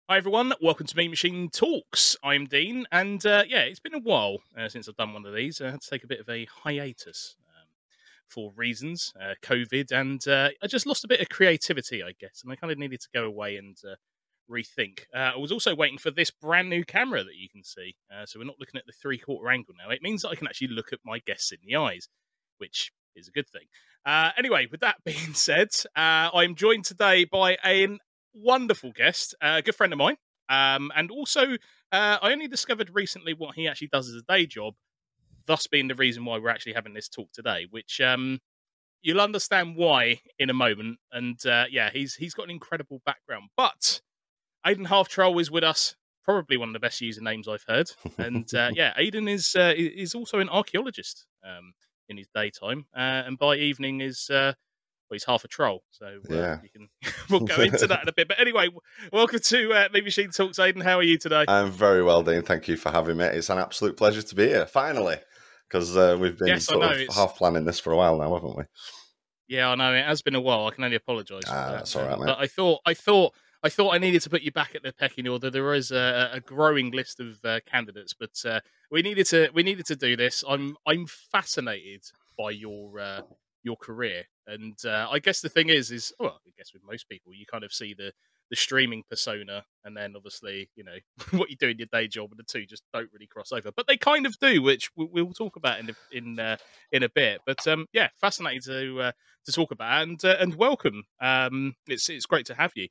Hi everyone, welcome to Mean Machine Talks. I'm Dean, and yeah, it's been a while since I've done one of these. I had to take a bit of a hiatus for reasons, COVID, and I just lost a bit of creativity, I guess, and I kind of needed to go away and rethink. I was also waiting for this brand new camera that you can see, so we're not looking at the three-quarter angle now. It means that I can actually look at my guests in the eyes, which is a good thing. Anyway, with that being said, I'm joined today by a wonderful guest, a good friend of mine. And also, I only discovered recently what he actually does as a day job, thus being the reason why we're actually having this talk today, which you'll understand why in a moment. And yeah, he's got an incredible background. But Aidan Half-Troll is with us, probably one of the best usernames I've heard. And yeah, Aidan is also an archaeologist in his daytime, and by evening is well, he's half a troll, so Yeah. you can we'll go into that in a bit. But anyway, welcome to Mean Machine Talks, Aidan. How are you today? I'm very well, Dean. Thank you for having me. It's an absolute pleasure to be here, finally, because we've been Yes, I know, half planning this for a while now, haven't we? Yeah, I know it has been a while. I can only apologise for that. That's all right, mate. But I thought I needed to put you back at the pecking order. There is a growing list of candidates, but we needed to do this. I'm fascinated by your career, and I guess the thing is well, I guess with most people, you kind of see the streaming persona, and then obviously what you do in your day job, and the two just don't really cross over. But they kind of do, which we'll talk about in a bit. But yeah, fascinating to talk about and welcome. It's great to have you.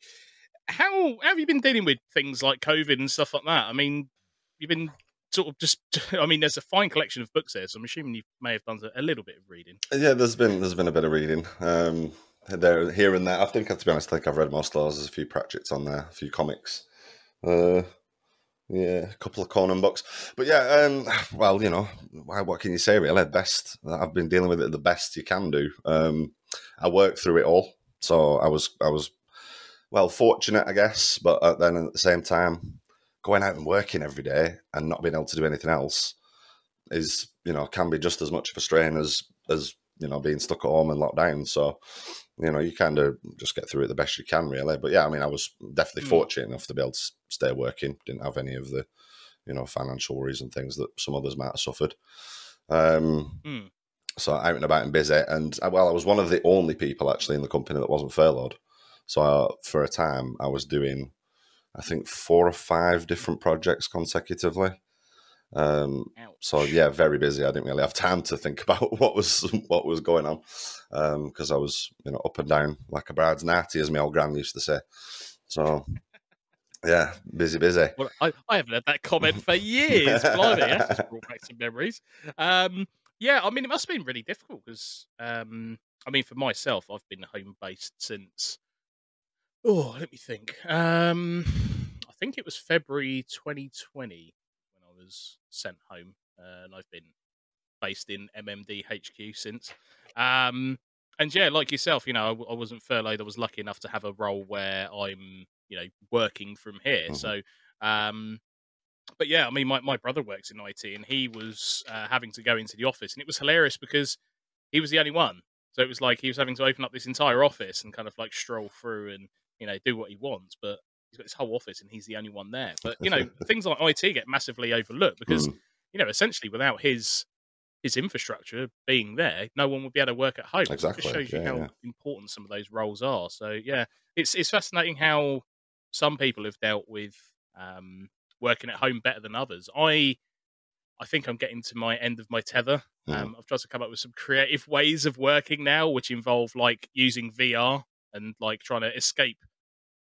How have you been dealing with things like COVID and stuff like that? I mean, you've been sort of just. I mean, there's a fine collection of books there, so I'm assuming you may have done a little bit of reading. Yeah, there's been a bit of reading there, here and there. I think, to be honest, I've read most of those. There's a few Pratchett's on there, a few comics. Yeah, a couple of Conan books, but yeah, well, what can you say? Really, best. I've been dealing with it the best you can do. I worked through it all, so I was well fortunate, I guess. But then at the same time, going out and working every day and not being able to do anything else is, can be just as much of a strain as being stuck at home and locked down. So, you kind of just get through it the best you can, really. But yeah, I mean, I was definitely fortunate enough to be able to stay working. Didn't have any of the, financial worries and things that some others might have suffered. So out and about and busy. And I was one of the only people actually in the company that wasn't furloughed. So for a time, I was doing, I think, 4 or 5 different projects consecutively. So yeah, very busy. I didn't really have time to think about what was going on, because I was up and down like a bride's natty, as my old gran used to say. So yeah, busy. Well, I haven't had that comment for years. Blimey, that just brought back some memories. Yeah, I mean, it must have been really difficult because, I mean, for myself, I've been home based since. Oh, let me think. I think it was February 2020 when I was sent home, and I've been based in MMD HQ since. And yeah, like yourself, I wasn't furloughed. I was lucky enough to have a role where I'm, working from here. So, but yeah, I mean, my brother works in IT, and he was having to go into the office, and it was hilarious because he was the only one. So it was like he was having to open up this entire office and kind of like stroll through and do what he wants, but he's got this whole office and he's the only one there. But things like IT get massively overlooked because essentially without his infrastructure being there, no one would be able to work at home. Exactly. It just shows you how important some of those roles are. So yeah, it's fascinating how some people have dealt with working at home better than others. I think I'm getting to my end of my tether. I've tried to come up with some creative ways of working now, which involve like using VR and like trying to escape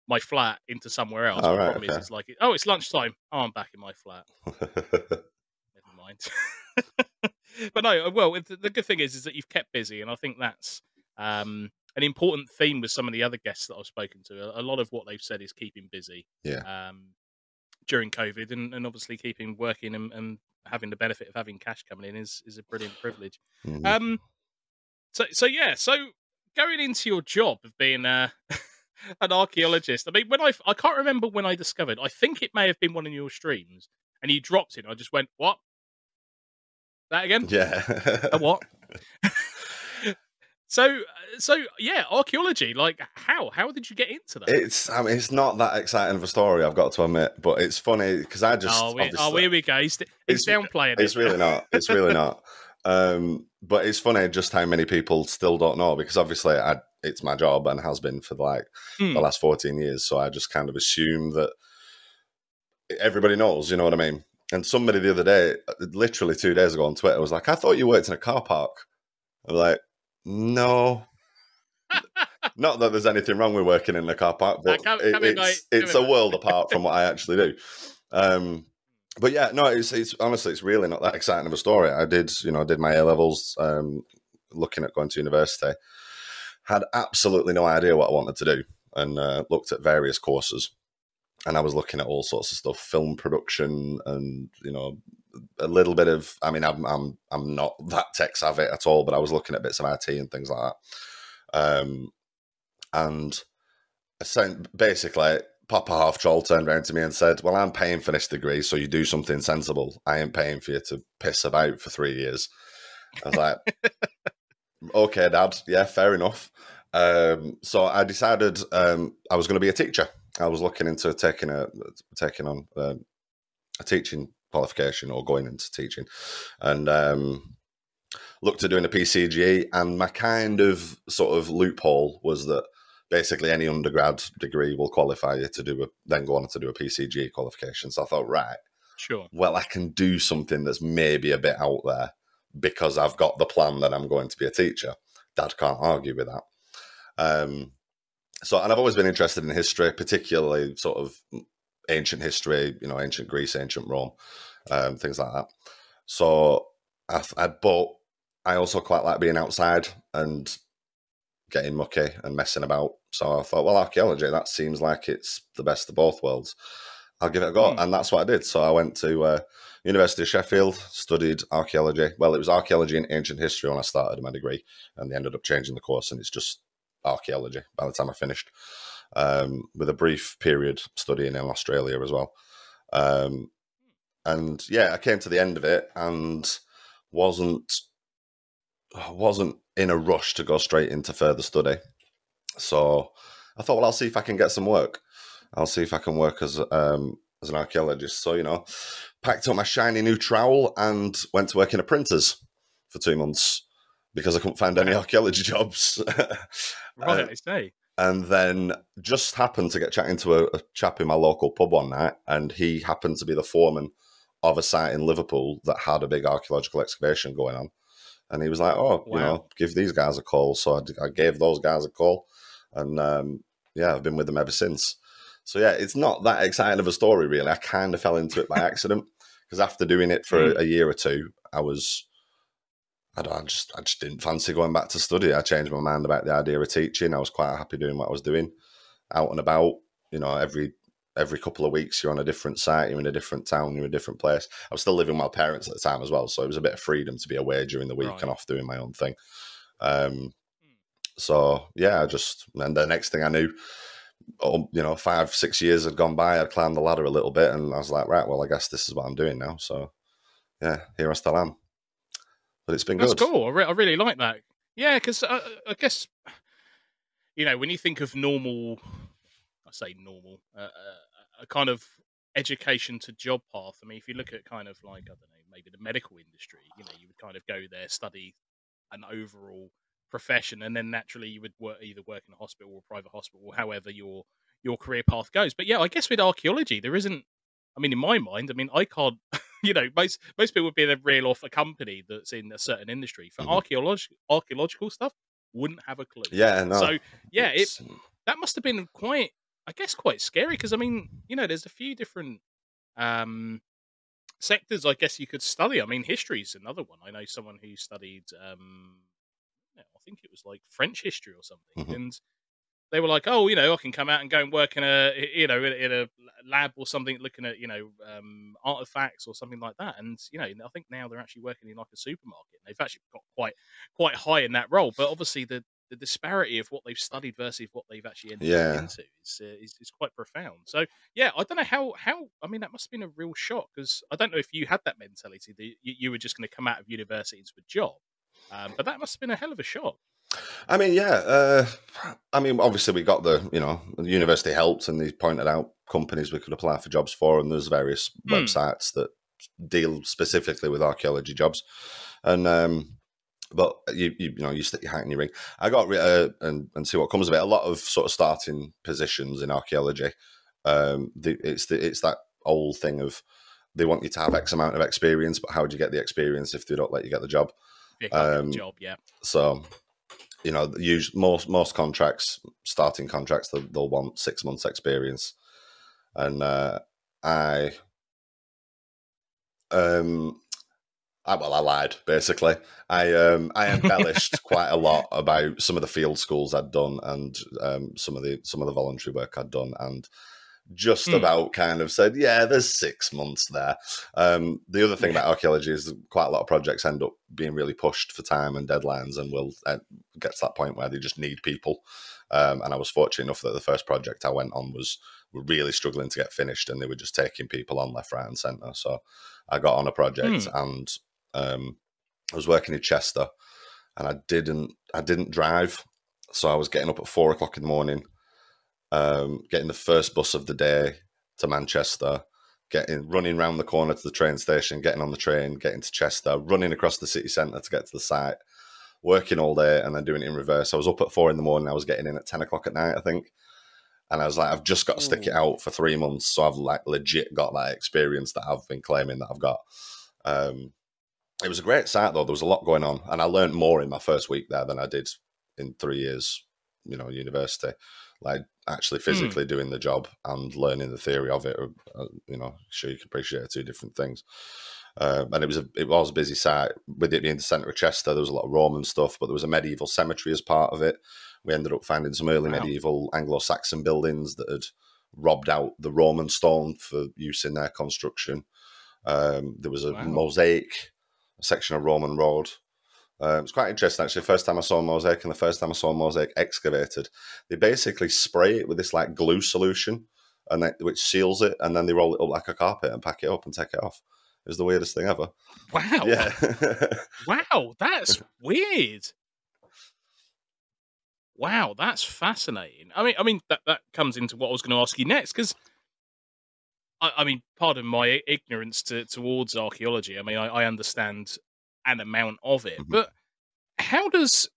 my flat into somewhere else. Oh, the right, problem is, it's like, oh, it's lunchtime. Oh, I'm back in my flat. Never mind. But no, well, the good thing is that you've kept busy, and I think that's an important theme with some of the other guests that I've spoken to. A lot of what they've said is keeping busy. Yeah. During COVID, and obviously keeping working and having the benefit of having cash coming in is a brilliant privilege. So going into your job of being an archaeologist, I mean, I can't remember when I discovered. I think it may have been one of your streams, and you dropped it. I just went, "What? That again? Yeah. A what?" So yeah, archaeology. Like, how did you get into that? I mean, it's not that exciting of a story, I've got to admit, but it's funny because I just obviously Here we go. He's it's downplaying it's it. really not. It's really not. But it's funny just how many people still don't know because obviously it's my job and has been for like the last 14 years. So I just kind of assume that everybody knows, you know what I mean? And somebody the other day, literally 2 days ago on Twitter, was like, I thought you worked in a car park. I'm like, no. Not that there's anything wrong with working in a car park, but Come in, mate. it's a world apart from what I actually do. But yeah, no, it's honestly, it's really not that exciting of a story. I did my A levels, looking at going to university. Had absolutely no idea what I wanted to do, and looked at various courses. And I was looking at all sorts of stuff, film production, and a little bit of. I mean, I'm not that tech savvy at all, but I was looking at bits of IT and things like that. And basically, Papa Half-Troll turned around to me and said, well, I'm paying for this degree, so you do something sensible. I ain't paying for you to piss about for 3 years. I was like, okay, Dad. Yeah, fair enough. So I decided I was going to be a teacher. I was looking into taking on a teaching qualification or going into teaching. And looked at doing a PCGE, and my kind of sort of loophole was that basically any undergrad degree will qualify you to then go on to do a PCGE qualification. So I thought, right, sure, well, I can do something that's maybe a bit out there because I've got the plan that I'm going to be a teacher. Dad can't argue with that. And I've always been interested in history, particularly sort of ancient history, ancient Greece, ancient Rome, things like that. So but I also quite like being outside and getting mucky and messing about. So I thought, well, archaeology, that seems like it's the best of both worlds. I'll give it a go. And that's what I did. So I went to University of Sheffield, studied archaeology. Well, it was archaeology and ancient history when I started my degree, and they ended up changing the course, and it's just archaeology by the time I finished, with a brief period studying in Australia as well. And yeah, I came to the end of it and wasn't in a rush to go straight into further study. So I thought, well, I'll see if I can get some work. I'll see if I can work as an archaeologist. So, packed up my shiny new trowel and went to work in a printers for 2 months because I couldn't find any archaeology jobs. Right, I say. And then just happened to get chatting to a chap in my local pub one night, and he happened to be the foreman of a site in Liverpool that had a big archaeological excavation going on. And he was like, oh, Wow. give these guys a call. So I gave those guys a call. And I've been with them ever since. So yeah, it's not that exciting of a story, really. I kind of fell into it by accident because after doing it for a year or two, I just didn't fancy going back to study. I changed my mind about the idea of teaching. I was quite happy doing what I was doing, out and about. Every couple of weeks, you're on a different site, you're in a different town, you're in a different place. I was still living with my parents at the time as well, so it was a bit of freedom to be away during the week and off doing my own thing. So yeah, and the next thing I knew, 5-6 years had gone by. I'd climbed the ladder a little bit, and I was like, right, well, I guess this is what I'm doing now. So yeah, here I still am. But it's been good. That's cool. I really like that. Yeah, because I guess when you think of normal, I say normal, a kind of education to job path. I mean, if you look at kind of like, I don't know, maybe the medical industry, you would kind of go there, study an overall profession, and then naturally you would either work in a hospital or private hospital, however your career path goes. But yeah, I guess with archaeology, there isn't. I mean, in my mind, I can't. Most people would be able to reel off a company that's in a certain industry. For archaeological stuff, wouldn't have a clue. Yeah, no. So yeah, that must have been quite scary because there's a few different sectors I guess you could study. I mean, history is another one. I know someone who studied, I think it was like French history or something, and they were like, oh, I can come out and go and work in a lab or something, looking at artifacts or something like that. And I think now they're actually working in like a supermarket. They've actually got quite high in that role, but obviously the disparity of what they've studied versus what they've actually ended up into is quite profound. So yeah, I don't know how. I mean, that must have been a real shock because I don't know if you had that mentality that you were just going to come out of university into a job, but that must have been a hell of a shock. I mean, yeah. I mean, obviously, we got the university helped, and they pointed out companies we could apply for jobs for, and there's various Hmm. websites that deal specifically with archaeology jobs. And but you stick your hat in your ring. I got and see what comes of it. A lot of sort of starting positions in archaeology. It's that old thing of they want you to have X amount of experience, but how do you get the experience if they don't let you get the job? You can't get the job, yeah. So most contracts, starting contracts, they'll want 6 months experience, and I um I lied basically. I embellished quite a lot about some of the field schools I'd done and some of the voluntary work I'd done, and just Hmm. about kind of said, yeah, there's 6 months there. The other thing Yeah. about archaeology is quite a lot of projects end up being really pushed for time and deadlines, and will get to that point where they just need people. And I was fortunate enough that the first project I went on was really struggling to get finished, and they were just taking people on left, right, and centre. So I got on a project, Hmm. and I was working in Chester, and I didn't drive, so I was getting up at 4 o'clock in the morning, getting the first bus of the day to Manchester, running round the corner to the train station, getting on the train, getting to Chester, running across the city centre to get to the site, working all day, and then doing it in reverse. I was up at 4 in the morning. I was getting in at 10 o'clock at night, I think. And I was like, I've just got to stick it Ooh. out for 3 months. So I've like legit got that experience that I've been claiming that I've got. Um, it was a great site though. There was a lot going on, and I learned more in my first week there than I did in 3 years, university. Like actually Hmm. physically doing the job and learning the theory of it. Sure you can appreciate two different things. And it was a busy site with it being the centre of Chester. There was a lot of Roman stuff, but there was a medieval cemetery as part of it. We ended up finding some early Wow. medieval Anglo-Saxon buildings that had robbed out the Roman stone for use in their construction. There was a Wow. mosaic, a section of Roman road. It's quite interesting, actually. First time I saw a mosaic and the first time I saw a mosaic excavated, they basically spray it with this like glue solution, which seals it, and then they roll it up like a carpet and pack it up and take it off. It was the weirdest thing ever. Wow. Yeah. Wow. That's weird. Wow, that's fascinating. I mean that comes into what I was going to ask you next, because I mean, pardon my ignorance towards archaeology. I mean, I understand an amount of it, Mhm. but how does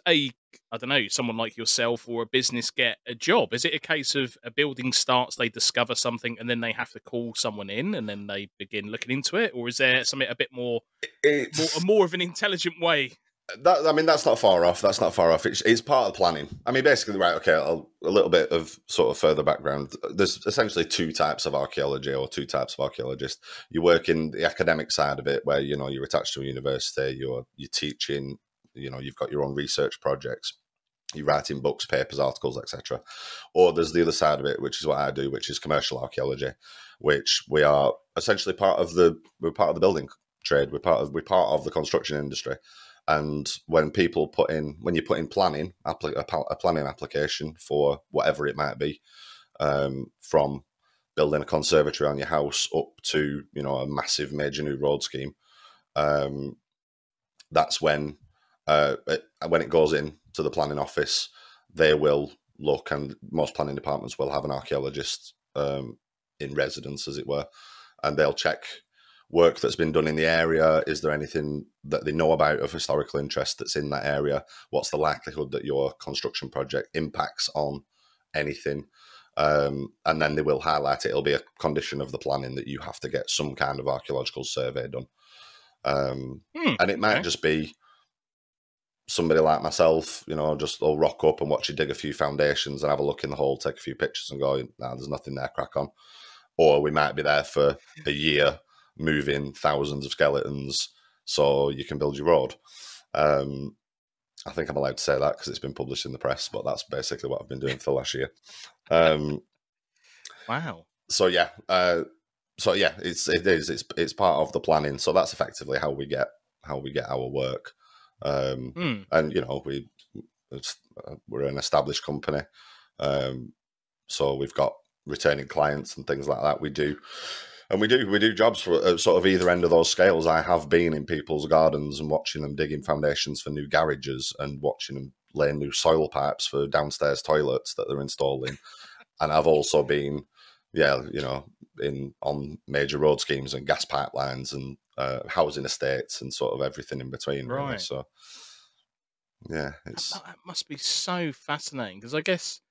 a, I don't know, someone like yourself or a business get a job? Is it a case of a building starts, they discover something, and then they have to call someone in, and then they begin looking into it, or is there something a bit It's more of an intelligent way? I mean, that's not far off. That's not far off. It's part of planning. I mean, basically, right? Okay, a little bit of sort of further background. There's essentially two types of archaeology, or two types of archaeologists. You work in the academic side of it, where you're attached to a university. You're teaching. You've got your own research projects. You're writing books, papers, articles, etc. Or there's the other side of it, which is what I do, which is commercial archaeology, which we are essentially we're part of the building trade. We're part of the construction industry. And when you put in planning, a planning application for whatever it might be, from building a conservatory on your house up to a massive major new road scheme, um, that's when it goes in to the planning office, they will look, and most planning departments will have an archaeologist in residence, as it were, and they'll check work that's been done in the area. Is there anything that they know about of historical interest that's in that area? What's the likelihood that your construction project impacts on anything? And then they will highlight it. It'll be a condition of the planning that you have to get some kind of archaeological survey done. Hmm. And it might Okay. just be somebody like myself, just I'll rock up and watch you dig a few foundations and have a look in the hole, take a few pictures and go, nah, there's nothing there, crack on. Or we might be there for a year moving thousands of skeletons so you can build your road. I think I'm allowed to say that because it's been published in the press, but that's basically what I've been doing for the last year. Um, Wow. so yeah, it's part of the planning. So that's effectively how we get our work. Hmm. And we're an established company, so we've got returning clients and things like that. We do And we do jobs for sort of either end of those scales. I have been in people's gardens and watching them digging foundations for new garages and watching them laying new soil pipes for downstairs toilets that they're installing. And I've also been, on major road schemes and gas pipelines and housing estates and sort of everything in between, really. Right. So, yeah, it's That must be so fascinating, because I guess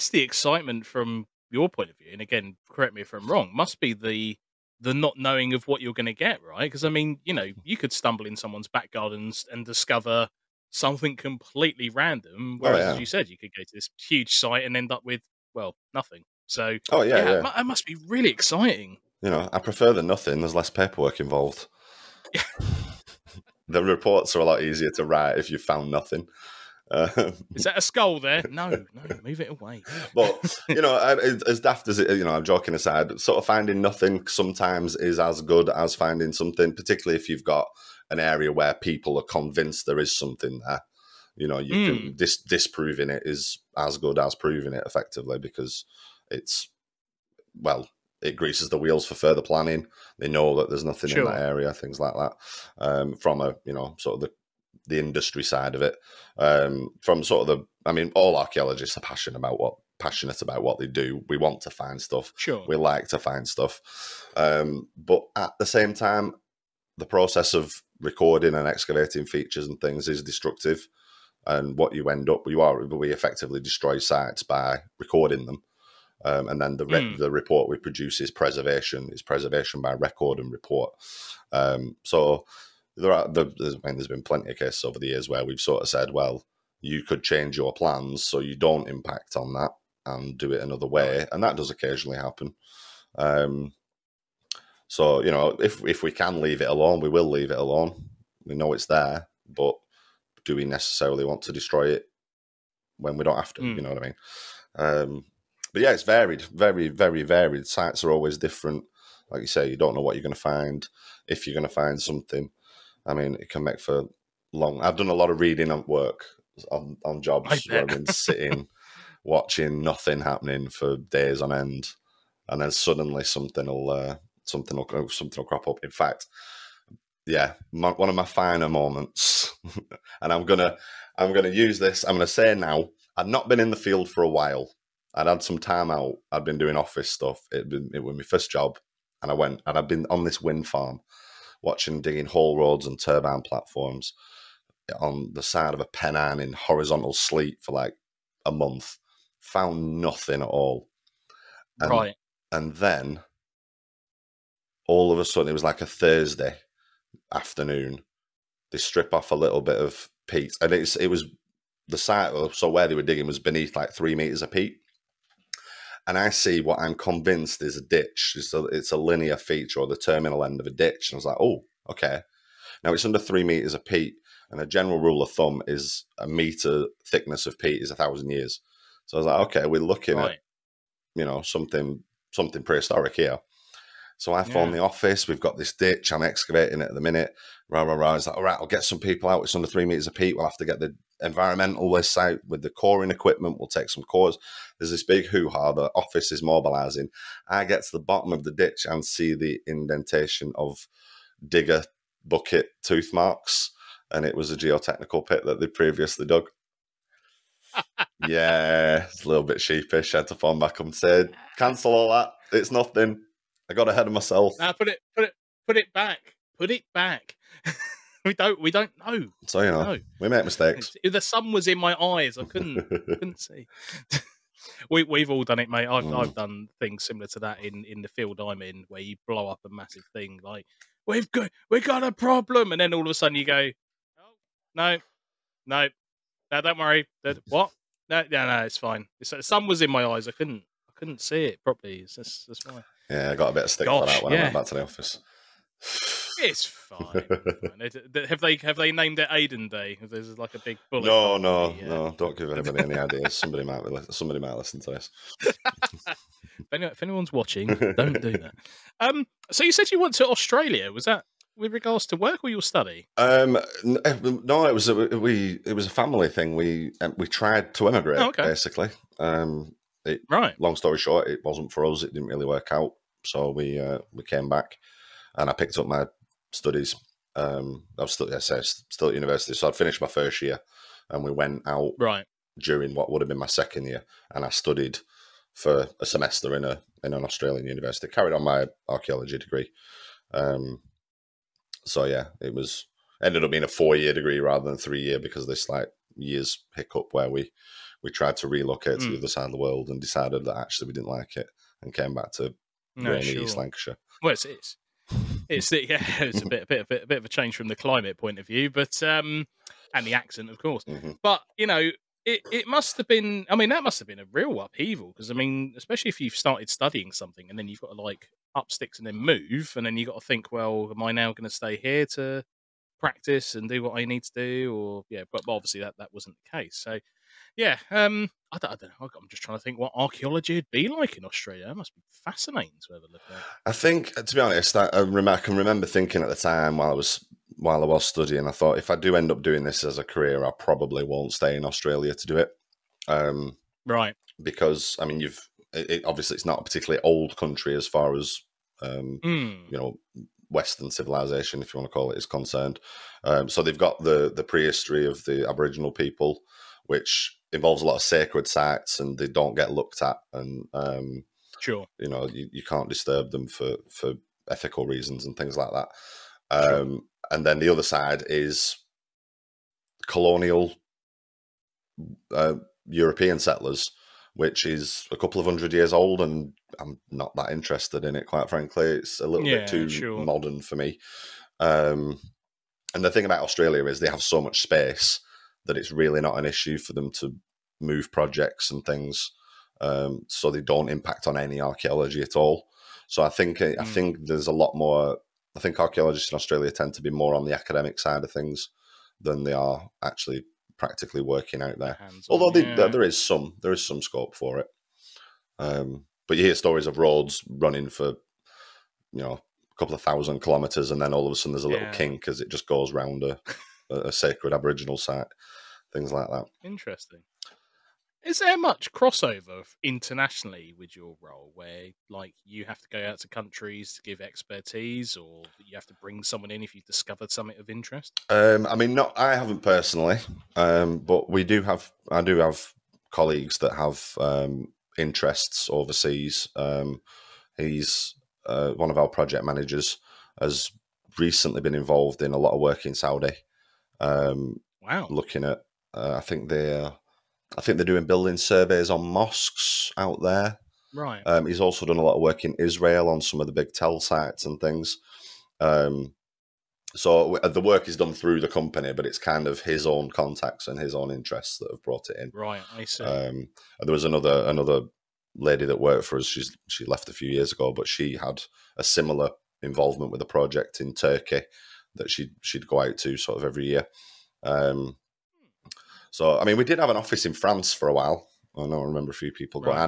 the excitement from your point of view, and again, correct me if I'm wrong, must be the not knowing of what you're going to get, right? Because I mean, you could stumble in someone's back gardens and discover something completely random, whereas, as you said, you could go to this huge site and end up with, well, nothing. So, it must be really exciting. I prefer the nothing. There's less paperwork involved. The reports are a lot easier to write if you found nothing. Is that a skull there? No, move it away. But, as daft as it, I'm joking aside, sort of finding nothing sometimes is as good as finding something, particularly if you've got an area where people are convinced there is something there. You can disproving it is as good as proving it effectively, because it greases the wheels for further planning. They know that there's nothing in that area, things like that. From a, sort of the industry side of it. From sort of all archaeologists are passionate about what they do. We want to find stuff. Sure. We like to find stuff. But at the same time, the process of recording and excavating features and things is destructive. And what you end up, we effectively destroy sites by recording them. And then the report we produce is preservation. It's preservation by record and report. So there's been plenty of cases over the years where we've sort of said, well, you could change your plans so you don't impact on that and do it another way. And that does occasionally happen. So, if we can leave it alone, we will leave it alone. We know it's there, but do we necessarily want to destroy it when we don't have to? You know what I mean? But yeah, it's varied, very, very varied. Sites are always different. Like you say, you don't know what you're going to find, if you're going to find something. I mean, it can make for long. I've done a lot of reading at work on jobs where I've been sitting, watching nothing happening for days on end, and then suddenly something will crop up. In fact, one of my finer moments, and I'm gonna use this. I'm gonna say now, I'd not been in the field for a while. I'd had some time out. I'd been doing office stuff. It was my first job, and I'd been on this wind farm, digging haul roads and turbine platforms on the side of a Pennine in horizontal sleet for like a month. Found nothing at all. Right. And then all of a sudden, it was like a Thursday afternoon, they strip off a little bit of peat, and it was the site, so where they were digging was beneath like 3 meters of peat. And I see what I'm convinced is a ditch. It's a linear feature, or the terminal end of a ditch. And I was like, oh, okay. Now it's under 3 meters of peat, and a general rule of thumb is a meter thickness of peat is 1,000 years. So I was like, okay, we're looking at, something prehistoric here. So I phoned the office. We've got this ditch. I'm excavating it at the minute. Rah, rah, rah. I was like, all right, I'll get some people out. It's under 3 meters of peat. We'll have to get the environmental list out with the coring equipment. We'll take some cores. There's this big hoo-ha. The office is mobilizing. I get to the bottom of the ditch and see the indentation of digger bucket tooth marks. And it was a geotechnical pit that they previously dug. Yeah, it's a little bit sheepish. I had to phone back up and say, cancel all that. It's nothing. I got ahead of myself. Now put it back. Put it back. we don't know. So we make mistakes. The sun was in my eyes. I couldn't see. We've all done it, mate. I've done things similar to that in the field I'm in, where you blow up a massive thing like we got a problem, and then all of a sudden you go, oh, no, don't worry. What? No, it's fine. The sun was in my eyes. I couldn't see it properly. That's why. Yeah, I got a bit of stick for that when I went back to the office. It's fine. Have they named it Aidan Day? There's like a big bullet. No. Don't give anybody any ideas. Somebody might listen to this. If anyone's watching, don't do that. So you said you went to Australia. Was that with regards to work or your study? No, it was a family thing. We tried to emigrate, basically. Long story short, it wasn't for us. It didn't really work out. So we came back, and I picked up my studies. I was still at university, so I'd finished my first year, and we went out Right. during what would have been my second year, and I studied for a semester in an Australian university. Carried on my archaeology degree. So yeah, it ended up being a 4-year degree rather than 3-year because of this like year's hiccup where we tried to relocate to the other side of the world and decided that actually we didn't like it and came back to rainy East Lancashire. Well, it's a bit of a change from the climate point of view, but and the accent, of course. Mm-hmm. But you know, it must have been. I mean, that must have been a real upheaval because I mean, especially if you've started studying something and then you've got to like up sticks and then move, and then you got to think, well, am I now going to stay here to practice and do what I need to do, or yeah? But obviously that wasn't the case. So yeah, I don't know. I'm just trying to think what archaeology would be like in Australia. It must be fascinating to have a look at. I think, to be honest, I can remember thinking at the time while I was studying, I thought if I do end up doing this as a career, I probably won't stay in Australia to do it. Right. Because I mean, obviously it's not a particularly old country as far as you know, Western civilization, if you want to call it, is concerned. So they've got the prehistory of the Aboriginal people, which involves a lot of sacred sites, and they don't get looked at, and Sure. you know, you can't disturb them for ethical reasons and things like that. Sure. And then the other side is colonial European settlers, which is a couple of 100 years old, and I'm not that interested in it, quite frankly. It's a little bit too modern for me. And the thing about Australia is they have so much space that it's really not an issue for them to move projects and things, so they don't impact on any archaeology at all. So I think there's a lot more. I think archaeologists in Australia tend to be more on the academic side of things than they are actually practically working out there. Although there is some scope for it. But you hear stories of roads running for, you know, a couple of 1,000 kilometres, and then all of a sudden there's a little kink as it just goes round a sacred Aboriginal site, things like that. Interesting. Is there much crossover internationally with your role where like you have to go out to countries to give expertise, or you have to bring someone in if you've discovered something of interest? I mean, I haven't personally, but I do have colleagues that have interests overseas. He's one of our project managers, has recently been involved in a lot of work in Saudi. Wow. Looking at, I think they're doing building surveys on mosques out there. Right. He's also done a lot of work in Israel on some of the big tell sites and things. So the work is done through the company, but it's kind of his own contacts and his own interests that have brought it in. Right, I see. And there was another lady that worked for us. She left a few years ago, but she had a similar involvement with a project in Turkey that she'd go out to sort of every year. So I mean, we did have an office in France for a while. I remember a few people going. Right. I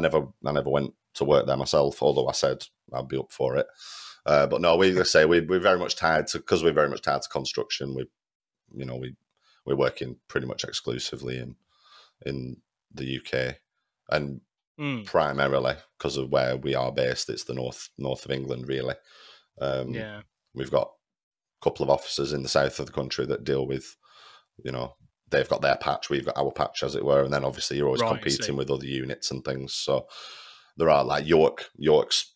never went to work there myself, although I said I'd be up for it. But no, we're very much tied to, because we're very much tied to construction. We're working pretty much exclusively in the UK, and primarily because of where we are based. It's the north of England, really. We've got a couple of offices in the south of the country that deal with, you know, they've got their patch, we've got our patch, as it were, and then obviously you're always competing with other units and things. So there are like York's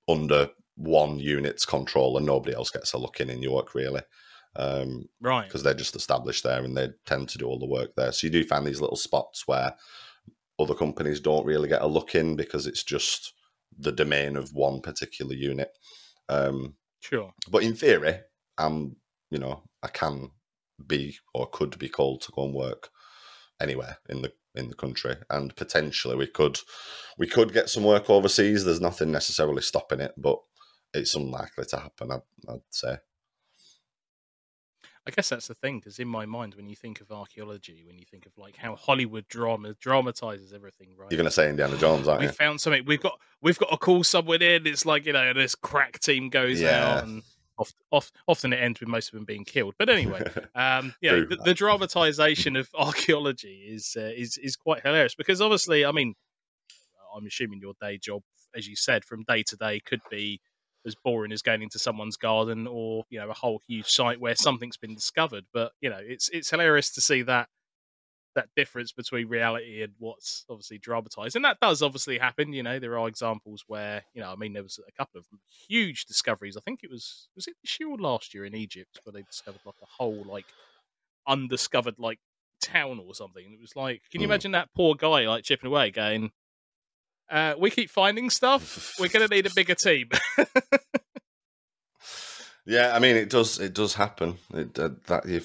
under one unit's control, and nobody else gets a look in York, really. Right. Because they're just established there and they tend to do all the work there. So you do find these little spots where other companies don't really get a look in because it's just the domain of one particular unit. Sure. But in theory, I can be or could be called to go and work anywhere in the country, and potentially we could get some work overseas. There's nothing necessarily stopping it, but it's unlikely to happen, I'd say. I guess that's the thing, because in my mind, when you think of archaeology, when you think of like how Hollywood dramatizes everything, right? You're going to say Indiana Jones, aren't you? We found something. We've got to call someone in. It's like, this crack team goes out, and often it ends with most of them being killed. But anyway, the dramatization of archaeology is quite hilarious, because obviously, I mean, I'm assuming your day job, as you said, from day to day could be as boring as going into someone's garden or, you know, a whole huge site where something's been discovered. But, you know, it's hilarious to see that difference between reality and what's obviously dramatized. And that does obviously happen. You know, there are examples where, you know, I mean, there was a couple of huge discoveries. I think was it this year or last year in Egypt where they discovered like a whole, like, undiscovered, like, town or something. And it was like, can you imagine that poor guy, like, chipping away going, we keep finding stuff. We're going to need a bigger team. Yeah, I mean, it does happen. That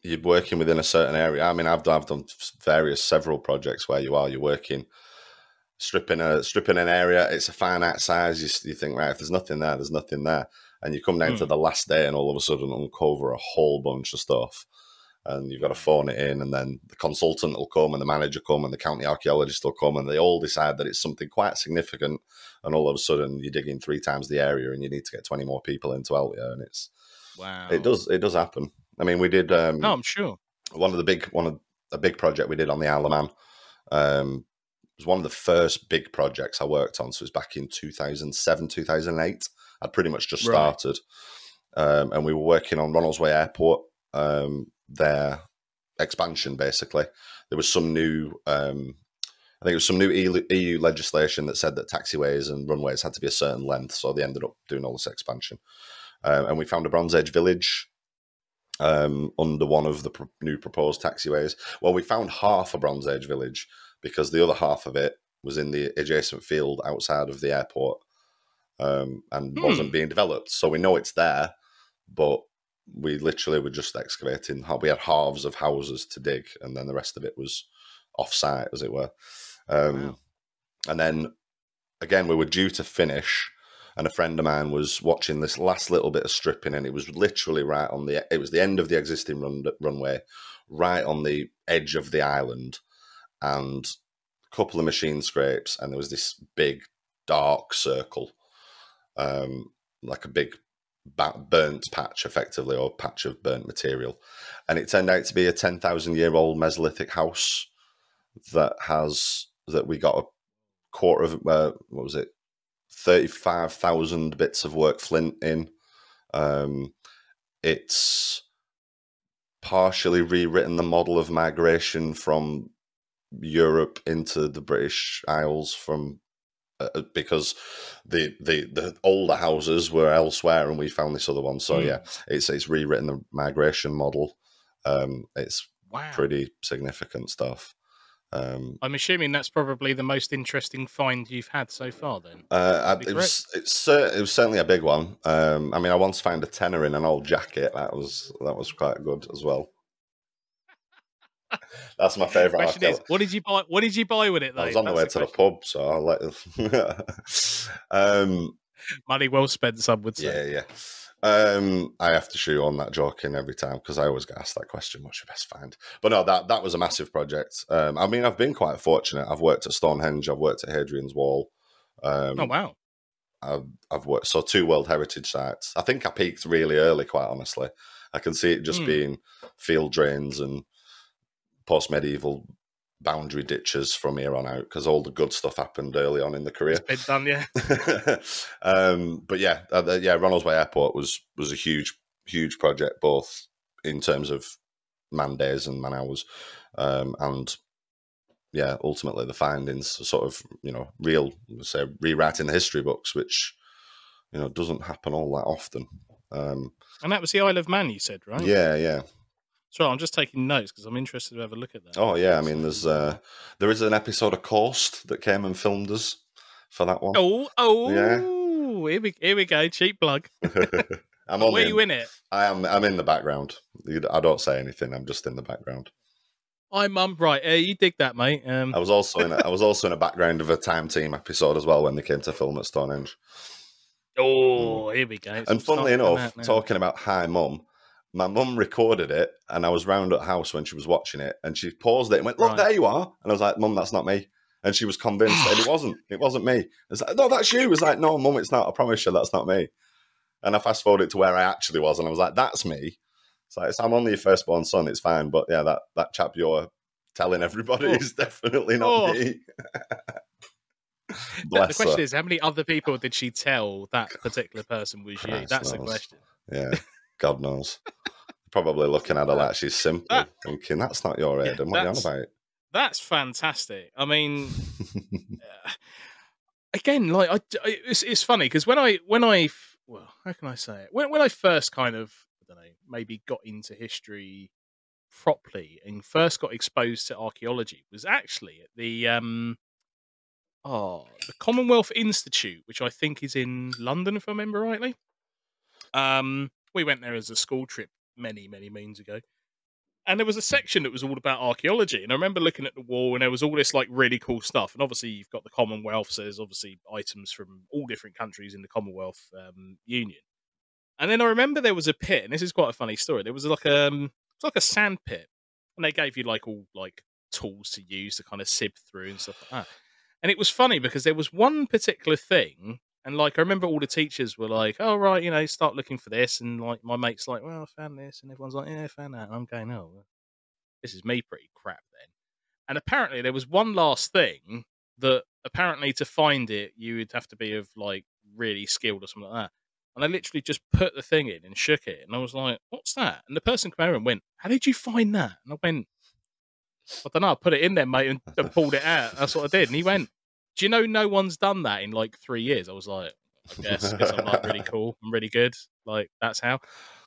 you're working within a certain area. I mean, I've done several projects where you're working, stripping an area. It's a finite size. You think, right, if there's nothing there, there's nothing there, and you come down to the last day, and all of a sudden uncover a whole bunch of stuff, and you've got to phone it in, and then the consultant will come, and the manager come, and the county archaeologist will come, and they all decide that it's something quite significant, and all of a sudden you're digging 3 times the area, and you need to get 20 more people in to help you, and it's Wow. It does happen. I mean, we did. No, I'm sure. One of a big project we did on the Isle of Man. It was one of the first big projects I worked on. So it was back in 2007, 2008. I'd pretty much just started, and we were working on Ronaldsway Airport. Their expansion, basically, there was some new. I think it was some new EU legislation that said that taxiways and runways had to be a certain length. So they ended up doing all this expansion. And we found a Bronze Age village under one of the new proposed taxiways. Well, we found half a Bronze Age village because the other half of it was in the adjacent field outside of the airport and wasn't being developed. So we know it's there, but we literally were just excavating. We had halves of houses to dig, and then the rest of it was off-site, as it were. Wow. And then, again, we were due to finish, and a friend of mine was watching this last little bit of stripping, and it was literally it was the end of the existing runway, right on the edge of the island, and a couple of machine scrapes, and there was this big dark circle, like a big burnt patch, effectively, or patch of burnt material. And it turned out to be a 10,000-year-old Mesolithic house that we got a quarter of, what was it, 35,000 bits of work flint in. It's partially rewritten the model of migration from Europe into the British Isles from because the older houses were elsewhere, and we found this other one. So yeah, it's rewritten the migration model. It's pretty significant stuff. I'm assuming that's probably the most interesting find you've had so far, then. It was certainly a big one. I mean, I once found a tenner in an old jacket. That was quite good as well. That's my favourite. Question is, what did you buy? What did you buy with it, though? I was on the way to the pub, so I'll let. Money well spent, some would say. Yeah. I have to shoe on that joke in every time because I always get asked that question, what's your best find? But no, that was a massive project. I mean, I've been quite fortunate. I've worked at Stonehenge, I've worked at Hadrian's Wall. Oh, wow. I've worked, 2 World Heritage sites. I think I peaked really early, quite honestly. I can see it just being field drains and post-medieval boundary ditches from here on out because all the good stuff happened early on in the career. It's been done, yeah. But yeah, Ronaldsway Airport was a huge project, both in terms of man days and man hours, and yeah, ultimately the findings sort of rewriting the history books, which doesn't happen all that often. And that was the Isle of Man, you said, right? Yeah. So I'm just taking notes because I'm interested to have a look at that. Oh yeah, I mean, there is an episode of Coast that came and filmed us for that one. Yeah. Here we go, cheap plug. Where are you in it? I'm in the background. I don't say anything. I'm just in the background. Right. You dig that, mate. I was also in a background of a Time Team episode as well when they came to film at Stonehenge. Here we go. And funnily enough, talking about Hi Mum, my mum recorded it, and I was round at the house when she was watching it, and she paused it and went, "Look, there you are." And I was like, "Mum, that's not me." And she was convinced that it wasn't me. I was like, "No, that's you." I was like, "No, Mum, it's not. I promise you, that's not me." And I fast forwarded to where I actually was, and I was like, "That's me." It's like, I'm only your firstborn son. It's fine, but yeah, that chap you're telling everybody is definitely not me. The Bless her. question is, how many other people did she tell that particular person was you? Christ That's the knows. question. Yeah, God knows. Probably looking at her like she's That simple, thinking, that's not your yeah, Aidan, what are you on about? that's fantastic. I mean, again, like it's funny because well, how can I say it? When I first kind of, I don't know, maybe got into history properly and first got exposed to archaeology was actually at the Commonwealth Institute, which I think is in London, if I remember rightly. We went there as a school trip many, many moons ago. And there was a section that was all about archaeology. And I remember looking at the wall and there was all this like really cool stuff. And obviously you've got the Commonwealth, so there's obviously items from all different countries in the Commonwealth Union. And then I remember there was a pit, and this is quite a funny story. There was it's like a sand pit, and they gave you like all like tools to use to kind of sieve through and stuff like that. And it was funny because there was one particular thing, and like I remember all the teachers were like, "Oh right, you know, start looking for this," and like my mate's like, "Well, I found this," and everyone's like, "Yeah, I found that." And I'm going, "Oh, well, this is me pretty crap then." And apparently there was one last thing that apparently to find it you would have to be of like really skilled or something like that. And I literally just put the thing in and shook it, and I was like, "What's that?" And the person came over and went, "How did you find that?" And I went, "I don't know. I put it in there, mate, and pulled it out. That's what I did." And he went, "Do you know no one's done that in like 3 years?" I was like, "I guess I'm like really cool. I'm really good. Like that's how."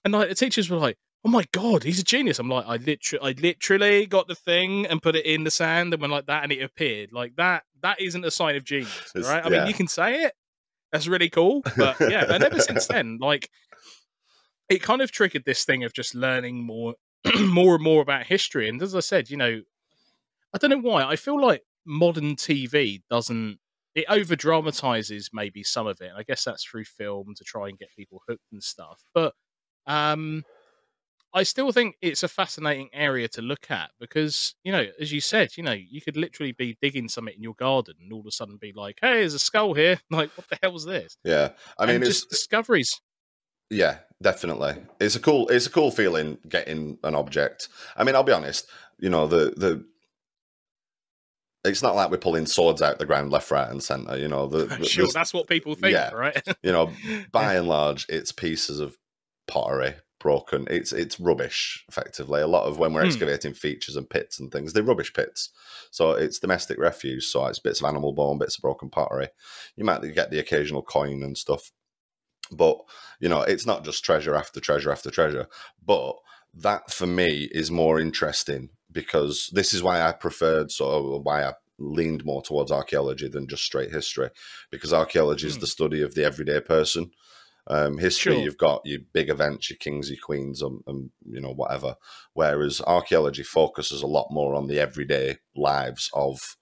And like the teachers were like, "Oh my god, he's a genius." I'm like, I literally got the thing and put it in the sand and went like that, and it appeared. Like that isn't a sign of genius, right? I mean, Yeah. you can say it. That's really cool, but yeah. And ever since then, like it kind of triggered this thing of just learning more, more and more about history. And as I said, you know, I don't know why. I feel like modern TV doesn't. It over dramatizes maybe some of it. And I guess that's through film to try and get people hooked and stuff. But um, I still think it's a fascinating area to look at because, you know, as you said, you know, you could literally be digging something in your garden and all of a sudden be like, "Hey, there's a skull here." Like, what the hell's this? Yeah. I mean, And just discoveries. yeah, definitely. It's a cool feeling getting an object. I mean, I'll be honest, you know, it's not like we're pulling swords out the ground left, right, and center. You know, Sure, that's what people think, yeah, right? you know, Yeah. by and large, it's pieces of pottery broken. It's rubbish, effectively. A lot of when we're Hmm. excavating features and pits and things, they're rubbish pits. So it's domestic refuse. So it's bits of animal bone, bits of broken pottery. You might get the occasional coin and stuff, but you know, it's not just treasure after treasure after treasure. But that for me is more interesting because this is why I preferred, sort of why I leaned more towards archaeology than just straight history, because archaeology is Hmm. the study of the everyday person. History, Sure. you've got your big events, your kings, your queens, and you know, whatever. Whereas archaeology focuses a lot more on the everyday lives of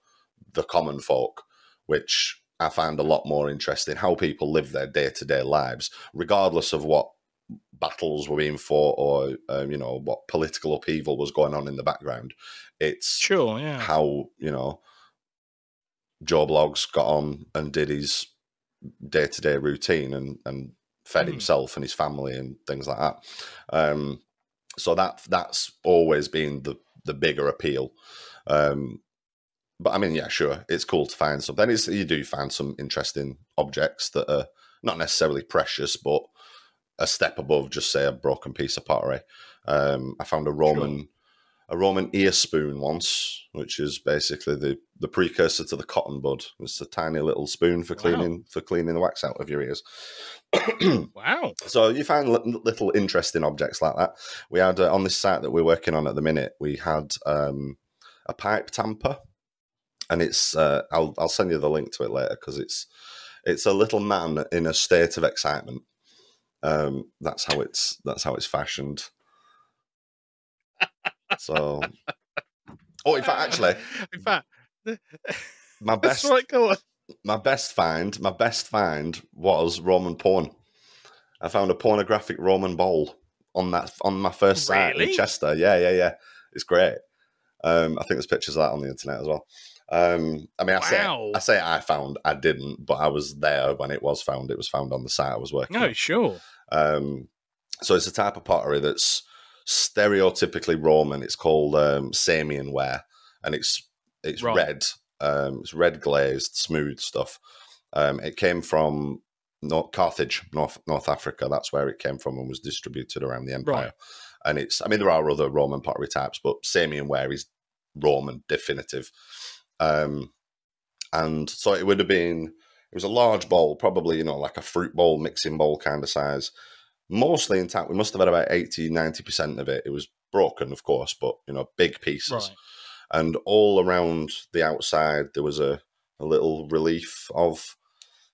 the common folk, which I find a lot more interesting. How people live their day to day lives, regardless of what battles were being fought or you know, what political upheaval was going on in the background. It's Sure, yeah. how, you know, Joe Bloggs got on and did his day to day routine and fed Hmm. himself and his family and things like that. So that's always been the bigger appeal. But I mean, yeah, sure, it's cool to find something. You do find some interesting objects that are not necessarily precious, but a step above just say a broken piece of pottery. I found Sure. a Roman ear spoon once, which is basically the precursor to the cotton bud. It's a tiny little spoon for Wow. cleaning the wax out of your ears. Wow. So you find little interesting objects like that. We had on this site that we're working on at the minute, we had a pipe tamper, and it's I'll send you the link to it later because it's a little man in a state of excitement. That's how it's fashioned. So, oh, in fact, actually, In fact, my that's best right. Go on. my best find was Roman porn. I found a pornographic Roman bowl on my first site in Really? Chester. Yeah. It's great. I think there's pictures of that on the internet as well. I mean, Wow. I found, I didn't, but I was there when it was found. It was found on the site I was working No, sure. on. So it's a type of pottery that's stereotypically Roman. It's called Samian ware, and it's Right. red It's red glazed, smooth stuff. It came from Carthage, North Africa. That's where it came from and was distributed around the empire. Right. And there are other Roman pottery types, but Samian ware is Roman definitive. And so it would have been, it was a large bowl, probably, like a fruit bowl, mixing bowl kind of size. Mostly intact. We must have had about 80-90% of it. It was broken, of course, but, big pieces. Right. And all around the outside, there was a little relief of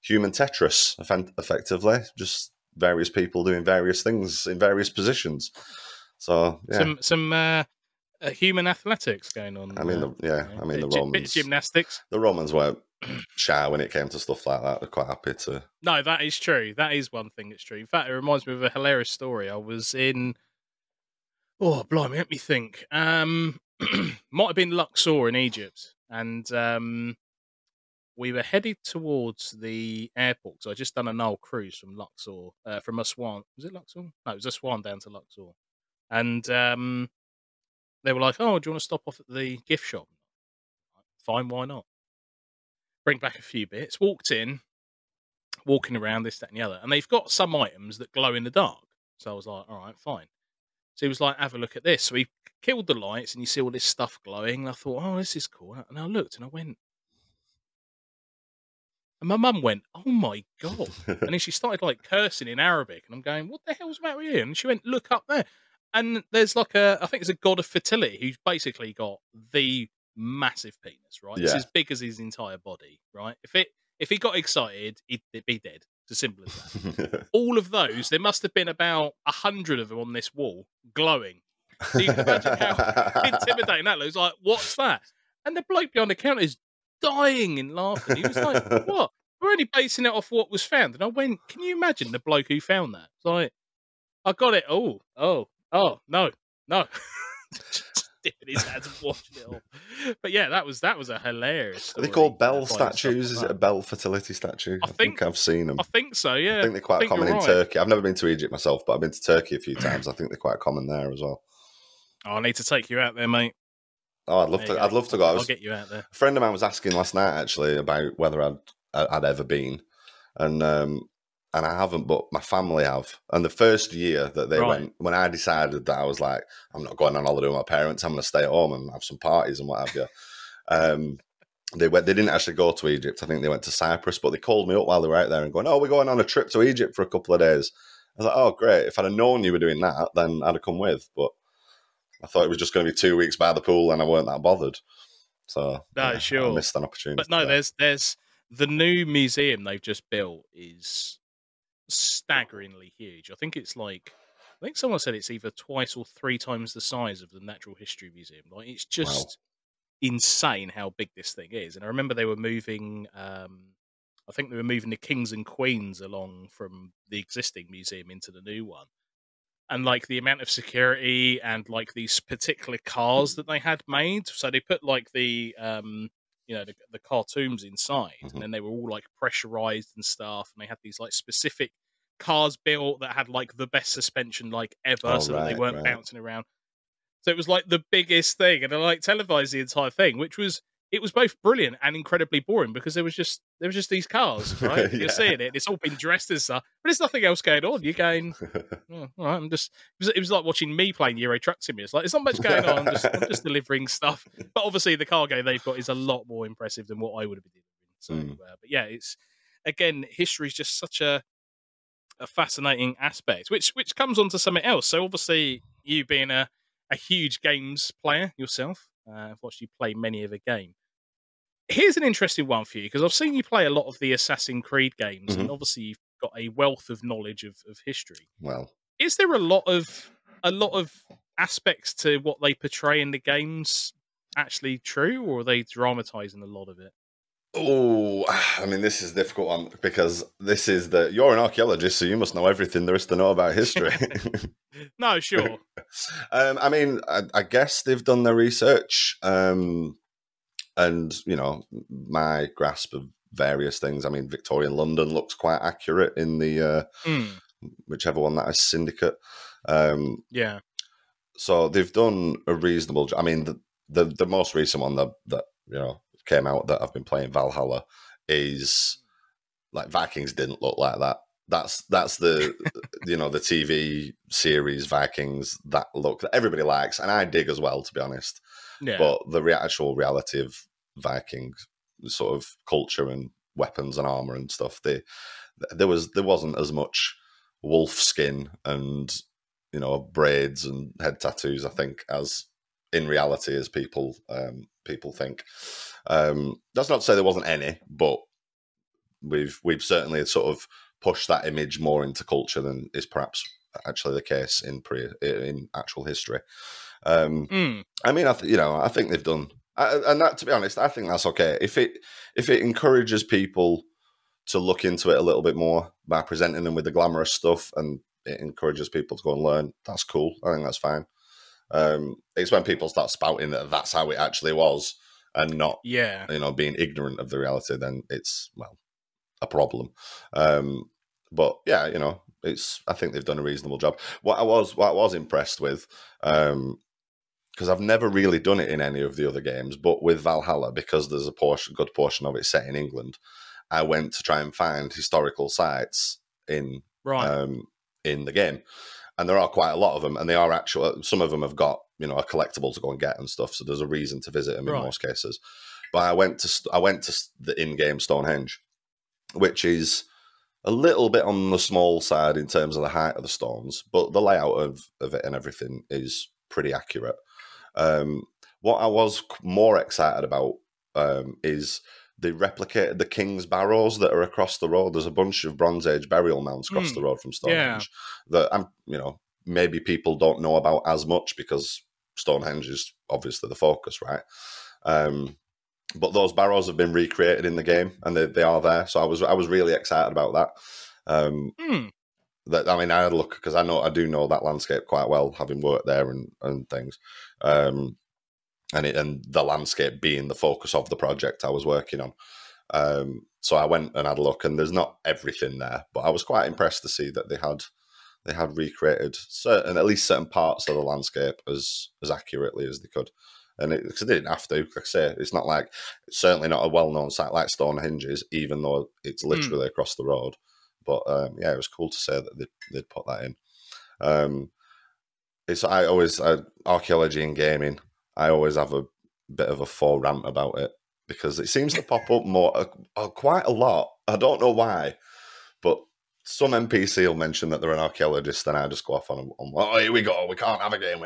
human Tetris, effectively. Just various people doing various things in various positions. So, yeah. Some human athletics going on. I mean, the Romans. Bit of gymnastics. The Romans weren't shy when it came to stuff like that. They're quite happy to. No, that is true. That is one thing that's true. In fact, it reminds me of a hilarious story. I was in. Oh, blimey, let me think. Might have been Luxor in Egypt, and we were headed towards the airport. So I just done a Nile cruise from Luxor, from Aswan. Was it Luxor? No, it was Aswan down to Luxor, and they were like, "Oh, do you want to stop off at the gift shop?" Fine, why not? Bring back a few bits. Walking around this, that, and the other, and they've got some items that glow in the dark. So I was like, "All right, fine." So he was like, "Have a look at this." So he killed the lights, and you see all this stuff glowing. And I thought, "Oh, this is cool." And I looked, and I went, and my mum went, "Oh my god!" And then she started like cursing in Arabic, and I'm going, "What the hell's the matter with you?" And she went, "Look up there." And there's like I think it's a god of fertility who's basically got the massive penis, right? It's as big as his entire body, right? If he got excited, he'd be dead. It's as simple as that. All of those, there must have been about 100 of them on this wall, glowing. So you can imagine how intimidating that looks. Like, what's that? And the bloke behind the counter is dying in laughter. He was like, "What? We're only basing it off what was found." And I went, "Can you imagine the bloke who found that?" It's like, I got it. Oh, no. Just dipping his hands and watching it all. But yeah, that was a hilarious story. Are they called bell statues? Is it a bell fertility statue? I think I've seen them. I think so, yeah. I think they're quite common in Turkey. I've never been to Egypt myself, but I've been to Turkey a few times. I think they're quite common there as well. Oh, I need to take you out there, mate. Oh, I'd love to go. I'll get you out there. A friend of mine was asking last night actually about whether I'd ever been, and I haven't, but my family have. And the first year that they went, when I decided that I was like, I'm not going on holiday with my parents, I'm going to stay at home and have some parties and what have you. They didn't actually go to Egypt. I think they went to Cyprus, but they called me up while they were out there and going, "Oh, we're going on a trip to Egypt for a couple of days." I was like, "Oh, great. If I'd have known you were doing that, then I'd have come with." But I thought it was just going to be 2 weeks by the pool and I weren't that bothered. So sure. I missed an opportunity. But no, there's the new museum they've just built is staggeringly huge. I think someone said it's either twice or 3 times the size of the Natural History Museum. Like, it's just insane how big this thing is. And I remember they were moving I think they were moving the kings and queens along from the existing museum into the new one. And like the amount of security and like these particular cars that they had made. So they put like the the cartoons inside, and then they were all like pressurized and stuff. And they had these like specific cars built that had like the best suspension like ever, so that they weren't bouncing around. So it was like the biggest thing, and they like televised the entire thing, which was both brilliant and incredibly boring because there was just these cars, right? You're seeing it, it's all been dressed as stuff, but there's nothing else going on. You're going, "Oh, all right, it was like watching me playing Euro Truck Simulator. It's like there's not much going on. I'm just delivering stuff. But obviously the cargo they've got is a lot more impressive than what I would have been delivering. So, but yeah, it's again, history is just such a fascinating aspect, which comes on to something else. So obviously you being a huge games player yourself, I've watched you play many of a game. Here's an interesting one for you, because I've seen you play a lot of the Assassin's Creed games, and obviously you've got a wealth of knowledge of history. Well, is there a lot of aspects to what they portray in the games actually true, or are they dramatizing a lot of it? Oh, I mean, this is a difficult one because you're an archaeologist, so you must know everything there is to know about history. No, sure. I mean, I guess they've done their research, and my grasp of various things. I mean, Victorian London looks quite accurate in the whichever one that is Syndicate. Yeah. So they've done a reasonable job. I mean, the most recent one that came out that I've been playing Valhalla is like Vikings didn't look like that. That's the the TV series Vikings that look that everybody likes, and I dig as well, to be honest. Yeah. But the actual reality of Vikings sort of culture and weapons and armor and stuff, there wasn't as much wolf skin and braids and head tattoos, I think, as in reality as people think. That's not to say there wasn't any, but we've certainly sort of pushed that image more into culture than is perhaps actually the case in actual history. I mean, I think they've done, and that, to be honest, I think that's okay if it encourages people to look into it a little bit more by presenting them with the glamorous stuff, and it encourages people to go and learn. That's cool. I think that's fine. It's when people start spouting that that's how it actually was, and not being ignorant of the reality, then it's a problem. But yeah, I think they've done a reasonable job. What I was impressed with, because I've never really done it in any of the other games, but with Valhalla, because there's a good portion of it set in England, I went to try and find historical sites in the game, and there are quite a lot of them, and they are actual. Some of them have got a collectible to go and get and stuff, so there's a reason to visit them in most cases. But I went to the in-game Stonehenge, which is a little bit on the small side in terms of the height of the stones, but the layout of it and everything is pretty accurate. What I was more excited about is they replicated the King's Barrows that are across the road. There's a bunch of Bronze Age burial mounds across the road from Stonehenge that maybe people don't know about as much because Stonehenge is obviously the focus, right? But those barrows have been recreated in the game, and they are there. So I was really excited about that. I had a look because I do know that landscape quite well, having worked there and things. And the landscape being the focus of the project I was working on. So I went and had a look, and there's not everything there, but I was quite impressed to see that they had recreated at least certain parts of the landscape as accurately as they could. And because they didn't have to, like I say, it's certainly not a well-known site like Stonehenge is, even though it's literally across the road. But it was cool to say that they'd put that in. Archaeology and gaming, I always have a bit of a rant about it because it seems to pop up more quite a lot. I don't know why, but some NPC will mention that they're an archaeologist, and I just go off on oh, here we go, we can't have a game.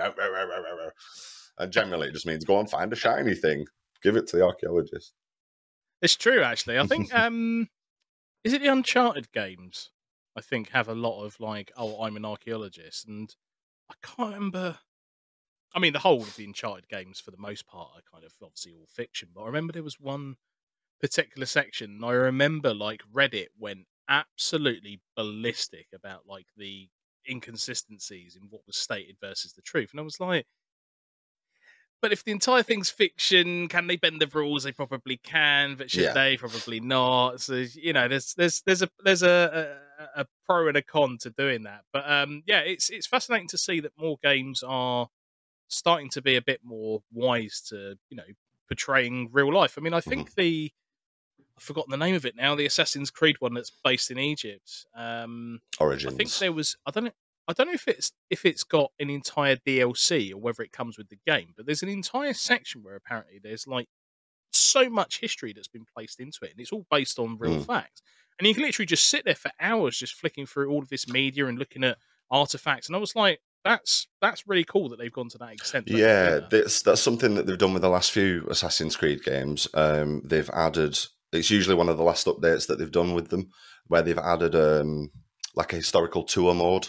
And generally, it just means go and find a shiny thing, give it to the archaeologist. It's true, actually. I think is it the Uncharted games? I think have a lot of I'm an archaeologist, and I can't remember. I mean, the whole of the Uncharted games, for the most part, are kind of obviously all fiction. But I remember there was one particular section, and I remember Reddit went absolutely ballistic about the inconsistencies in what was stated versus the truth, and I was like, but if the entire thing's fiction, can they bend the rules? They probably can, but should they? Probably not. So there's a pro and a con to doing that. But it's fascinating to see that more games are starting to be a bit more wise to portraying real life. I mean, I think I've forgotten the name of it now. The Assassin's Creed one that's based in Egypt. Origins. I think there was. I don't know if it's got an entire DLC or whether it comes with the game, but there's an entire section where apparently there's so much history that's been placed into it, and it's all based on real facts. And you can literally just sit there for hours just flicking through all of this media and looking at artifacts. And I was like, that's really cool that they've gone to that extent. That's something that they've done with the last few Assassin's Creed games. They've added. It's usually one of the last updates that they've done with them, where they've added a historical tour mode.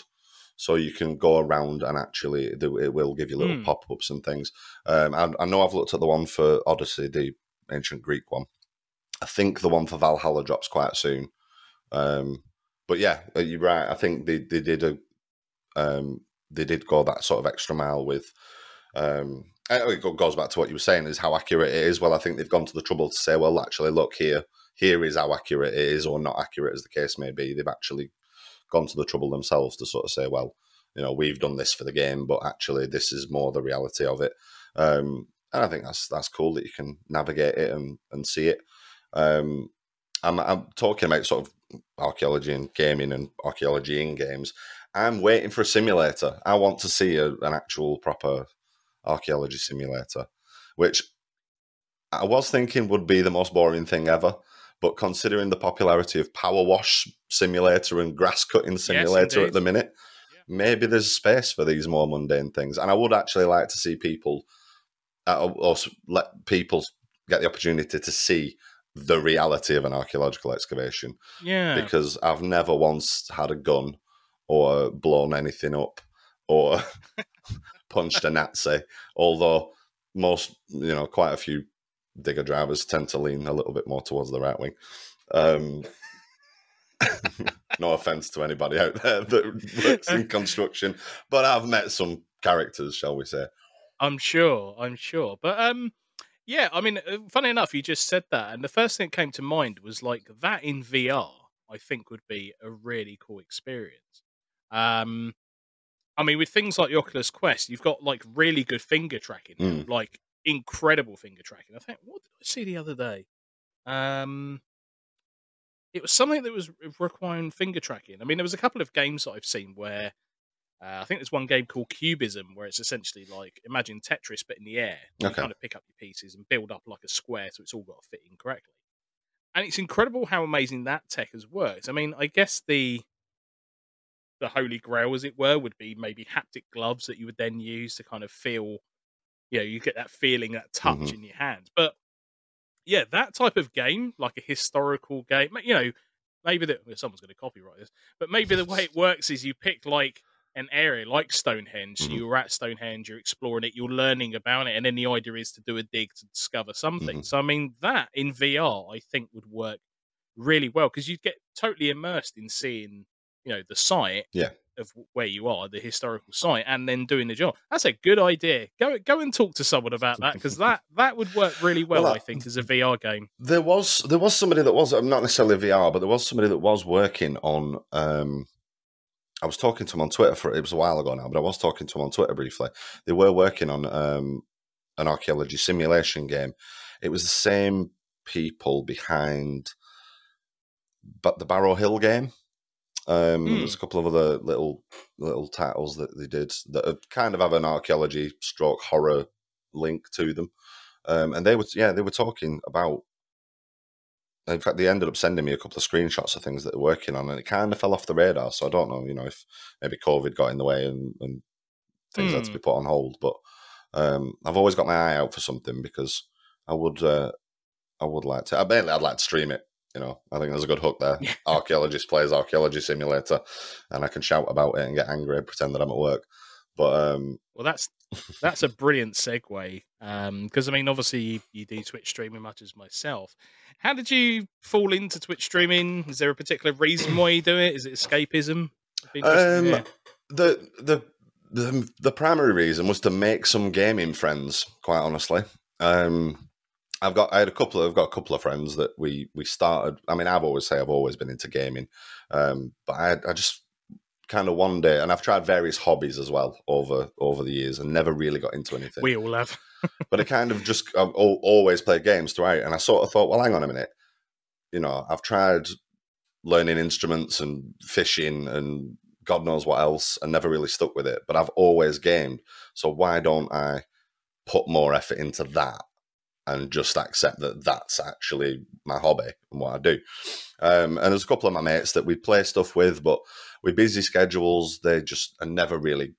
So you can go around and actually it will give you little pop-ups and things. I know I've looked at the one for Odyssey, the ancient Greek one. I think the one for Valhalla drops quite soon. But yeah, you're right. I think they did go that sort of extra mile with. It goes back to what you were saying, is how accurate it is. Well, I think they've gone to the trouble to say, well, actually, look here is how accurate it is, or not accurate as the case may be. They've actually gone to the trouble themselves to sort of say, well, we've done this for the game, but actually this is more the reality of it. And and I think that's cool that you can navigate it and see it. I'm talking about sort of archaeology and gaming and archaeology in games. I'm waiting for a simulator. I want to see an actual proper archaeology simulator, which I was thinking would be the most boring thing ever. But considering the popularity of Power Wash Simulator and Grass Cutting Yes, Simulator at indeed. the minute, maybe there's space for these more mundane things. And I would actually like to see people, or let people get the opportunity to see the reality of an archaeological excavation. Yeah. Because I've never once had a gun or blown anything up or punched a Nazi, although quite a few digger drivers tend to lean a little bit more towards the right wing. No offense to anybody out there that works in construction, but I've met some characters, shall we say. I'm sure. But yeah, I mean, funny enough, you just said that, and the first thing that came to mind was like that in VR. I think would be a really cool experience. Um, I mean, with things like the Oculus Quest, you've got like really good finger tracking now, like incredible finger tracking. I think what did I see the other day? It was something that was requiring finger tracking. I mean, there was a couple of games that I've seen where I think there's one game called Cubism where it's essentially like imagine Tetris but in the air. You Okay. kind of pick up your pieces and build up like a square, so it's all got to fit in correctly. And it's incredible how amazing that tech has worked. I mean, I guess the holy grail, as it were, would be maybe haptic gloves that you would then use to kind of feel, you get that feeling, that touch in your hand. But yeah, that type of game, like a historical game, maybe that someone's going to copyright this, but maybe the way it works is you pick like an area like Stonehenge. So you're at Stonehenge, you're exploring it, you're learning about it, and then the idea is to do a dig to discover something. So I mean, that in VR, I think would work really well because you'd get totally immersed in seeing, the site of where you are, the historical site, and then doing the job. That's a good idea. Go and talk to someone about that because that would work really well. I think as a VR game. There was somebody that was not necessarily VR, but there was somebody that was working on. I was talking to him on Twitter it was a while ago now, but I was talking to him on Twitter briefly. They were working on an archaeology simulation game. It was the same people behind, but the Barrow Hill game. There's a couple of other little titles that they did that kind of have an archaeology stroke horror link to them. And they were talking about. In fact, they ended up sending me a couple of screenshots of things that they're working on, and it kind of fell off the radar. So I don't know, if maybe COVID got in the way and things had to be put on hold. But I've always got my eye out for something because I would like to. I'd like to stream it. I think there's a good hook there. Archaeologist plays Archaeology Simulator, and I can shout about it and get angry and pretend that I'm at work. But well, that's a brilliant segue because I mean, obviously you do Twitch streaming much as myself. How did you fall into Twitch streaming? Is there a particular reason why you do it? Is it escapism? The primary reason was to make some gaming friends. Quite honestly, I've got a couple of friends that we started. I mean, I've always been into gaming, but I just kind of one day, and I've tried various hobbies as well over the years, and never really got into anything. We all have, but I kind of just I've always played games throughout, and I sort of thought, well, hang on a minute, I've tried learning instruments and fishing and God knows what else, and never really stuck with it. But I've always gamed, so why don't I put more effort into that? And just accept that that's actually my hobby and what I do. And there's a couple of my mates that we play stuff with, but with busy schedules, we never really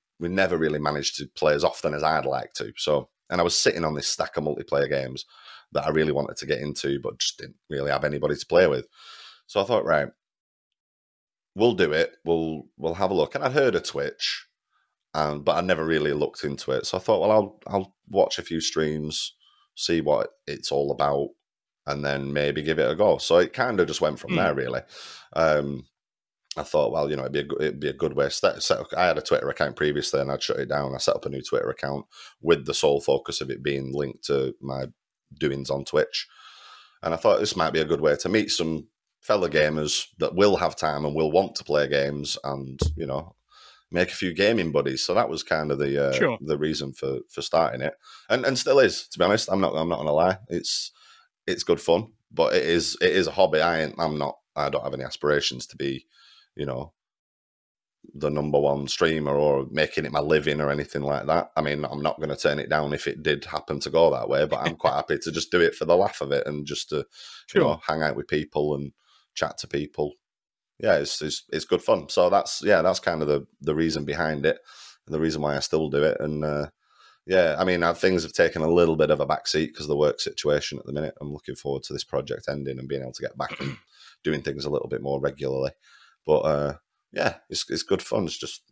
managed to play as often as I'd like to. So, and I was sitting on this stack of multiplayer games that I really wanted to get into, but just didn't really have anybody to play with. So I thought, right, we'll do it. We'll have a look. And I'd heard of Twitch, but I never really looked into it. So I thought, well, I'll watch a few streams, see what it's all about, and then maybe give it a go. So it kind of just went from there, really. I thought, well, it'd be a good way. I had a Twitter account previously, and I'd shut it down. I set up a new Twitter account with the sole focus of it being linked to my doings on Twitch. And I thought this might be a good way to meet some fellow gamers that will have time and will want to play games, and make a few gaming buddies. So that was kind of Sure. the reason for starting it, and still is, to be honest. I'm not gonna lie. It's good fun, but it is a hobby. I don't have any aspirations to be, you know, the number one streamer or making it my living or anything like that. I mean, I'm not going to turn it down if it did happen to go that way, but I'm quite happy to just do it for the laugh of it and just to, Sure. hang out with people and chat to people. Yeah, it's good fun. So that's kind of the reason behind it, and the reason why I still do it. And yeah, I mean, things have taken a little bit of a backseat because of the work situation at the minute. I'm looking forward to this project ending and being able to get back and doing things a little bit more regularly. But yeah, it's good fun. It's just,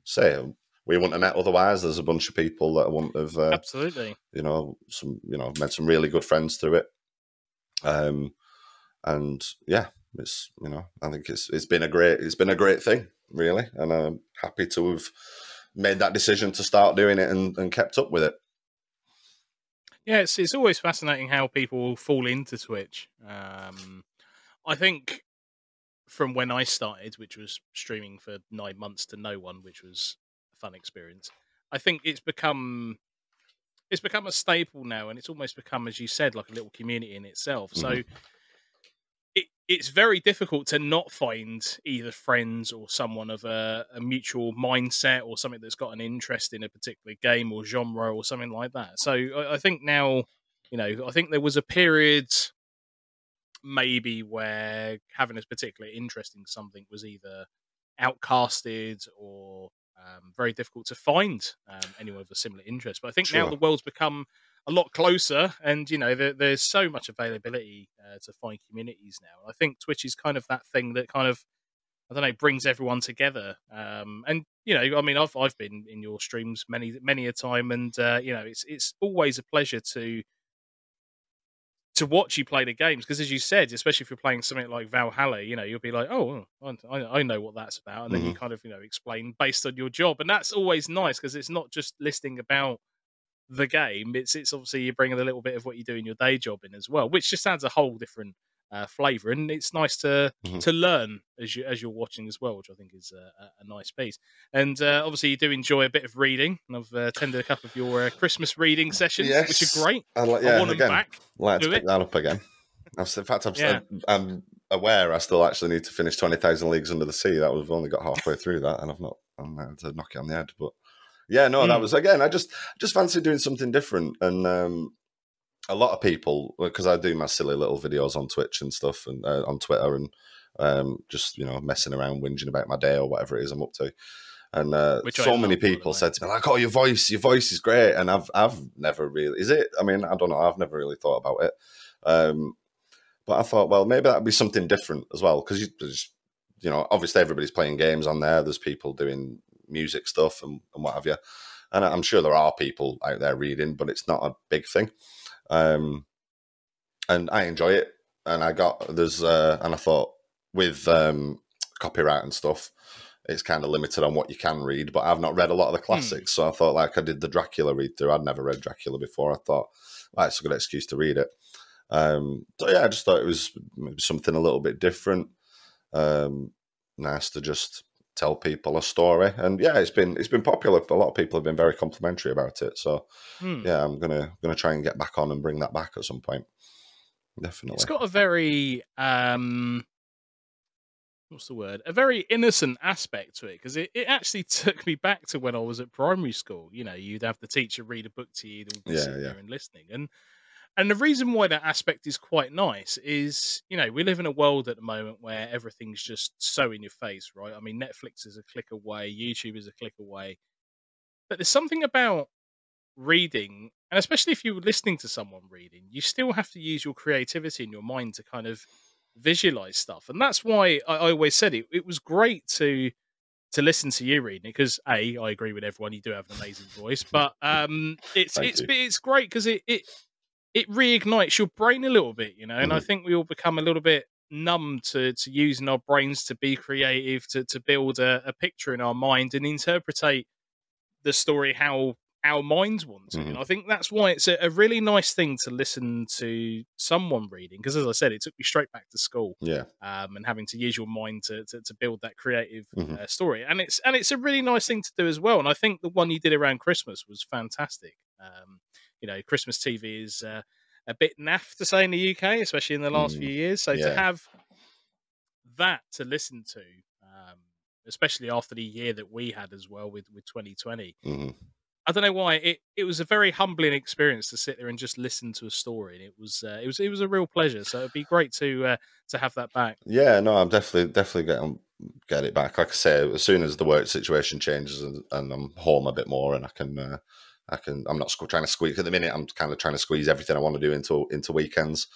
say we wouldn't have met otherwise. There's a bunch of people that I wouldn't have, Absolutely. Made some really good friends through it. And yeah, it's, I think it's been a great thing, really, and I'm happy to have made that decision to start doing it and kept up with it. Yeah, it's always fascinating how people fall into Twitch. I think from when I started, which was streaming for 9 months to no one, which was a fun experience, I think it's become a staple now, and it's almost become, as you said, like a little community in itself. Mm-hmm. So it's very difficult to not find either friends or someone of a mutual mindset or something that's got an interest in a particular game or genre or something like that. So I think now, I think there was a period maybe where having a particular interest in something was either outcasted or very difficult to find anyone with a similar interest. But I think now Sure. the world's become a lot closer, and there's so much availability to find communities now. I think Twitch is kind of that thing that kind of, I don't know, brings everyone together. And I mean, I've been in your streams many a time, and it's always a pleasure to watch you play the games, because as you said, especially if you're playing something like Valhalla, you'll be like, oh, I know what that's about, and then you kind of explain based on your job, and that's always nice because it's not just listening about the game. It's obviously you're bringing a little bit of what you do in your day job in as well, which just adds a whole different flavor, and it's nice to learn as you're watching as well, which I think is a nice piece. And obviously you do enjoy a bit of reading, and I've attended a couple of your Christmas reading sessions, which are great. I want them back. Like to pick that up again. In fact, I'm aware I still actually need to finish 20,000 Leagues Under the Sea. That we've only got halfway through that, and I'm had to knock it on the head. But yeah, no, that was, again, I just fancy doing something different. And a lot of people, because I do my silly little videos on Twitch and stuff, and on Twitter, and just messing around, whinging about my day or whatever it is I'm up to. And so many people said to me, like, "Oh, your voice is great," and I've never really, is it? I mean, I don't know, I've never really thought about it. But I thought, well, maybe that'd be something different as well, because obviously everybody's playing games on there. There's people doing music stuff and what have you, and I'm sure there are people out there reading, but it's not a big thing. And I enjoy it, and I thought with copyright and stuff, it's kind of limited on what you can read, but I've not read a lot of the classics. So I thought, like I did the Dracula read through. I'd never read Dracula before. I thought, well, it's a good excuse to read it. So yeah, I just thought it was maybe something a little bit different. Nice to just tell people a story. And yeah, it's been popular. A lot of people have been very complimentary about it. So yeah, I'm gonna try and get back on and bring that back at some point. Definitely. It's got a very what's the word? A very innocent aspect to it, because it actually took me back to when I was at primary school. You'd have the teacher read a book to you, you'd all be sitting there and listening. And the reason why that aspect is quite nice is, we live in a world at the moment where everything's just so in your face, right? I mean, Netflix is a click away, YouTube is a click away. But there's something about reading, and especially if you're listening to someone reading, you still have to use your creativity in your mind to kind of visualize stuff. And that's why I always said it was great to listen to you reading it, because I agree with everyone, you do have an amazing voice, but it's great because it reignites your brain a little bit, and I think we all become a little bit numb to using our brains to be creative, to build a picture in our mind and interpretate the story how our minds want to. And I think that's why it's a really nice thing to listen to someone reading. Because as I said, it took me straight back to school. Yeah. And having to use your mind to build that creative Hmm. story, and it's a really nice thing to do as well. And I think the one you did around Christmas was fantastic. Christmas TV is a bit naff to say in the UK, especially in the last few years. So to Yeah. have that to listen to, especially after the year that we had as well with 2020. Hmm. I don't know why it was a very humbling experience to sit there and just listen to a story, and it was a real pleasure. So it'd be great to have that back. Yeah, no, I'm definitely get it back. Like I say, as soon as the work situation changes and I'm home a bit more, and I'm not trying to squeeze at the minute. I'm kind of trying to squeeze everything I want to do into weekends,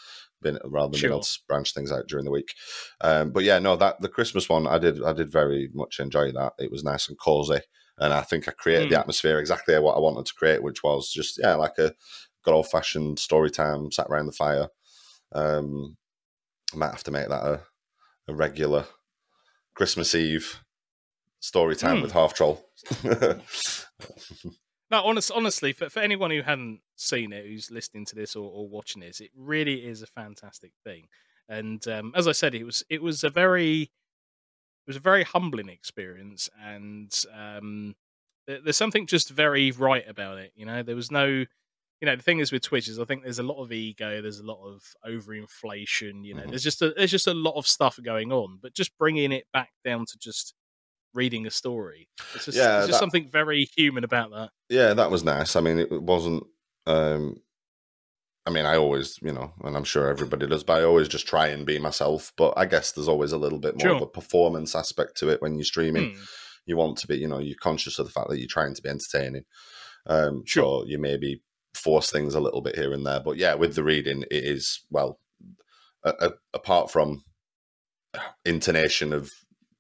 rather than being able Sure. to branch things out during the week. But yeah, no, that the Christmas one, I did very much enjoy that. It was nice and cozy, and I think I created the atmosphere exactly what I wanted to create, which was just like a good old fashioned story time, sat around the fire. I might have to make that a regular Christmas Eve story time with Half-Troll. No, honestly, for anyone who hadn't seen it, who's listening to this or watching this, it really is a fantastic thing. And as I said, it was a very humbling experience, and there's something just very right about it. There was no, the thing is with Twitch is I think there's a lot of ego, there's a lot of overinflation. There's just a lot of stuff going on, but just bringing it back down to just reading a story, there's just something very human about that. Yeah, that was nice. I mean, it wasn't. I mean, I always, and I'm sure everybody does, but I always just try and be myself. But I guess there's always a little bit more of a performance aspect to it when you're streaming. You want to be, you're conscious of the fact that you're trying to be entertaining. So you maybe force things a little bit here and there. But yeah, with the reading, it is, well, apart from intonation of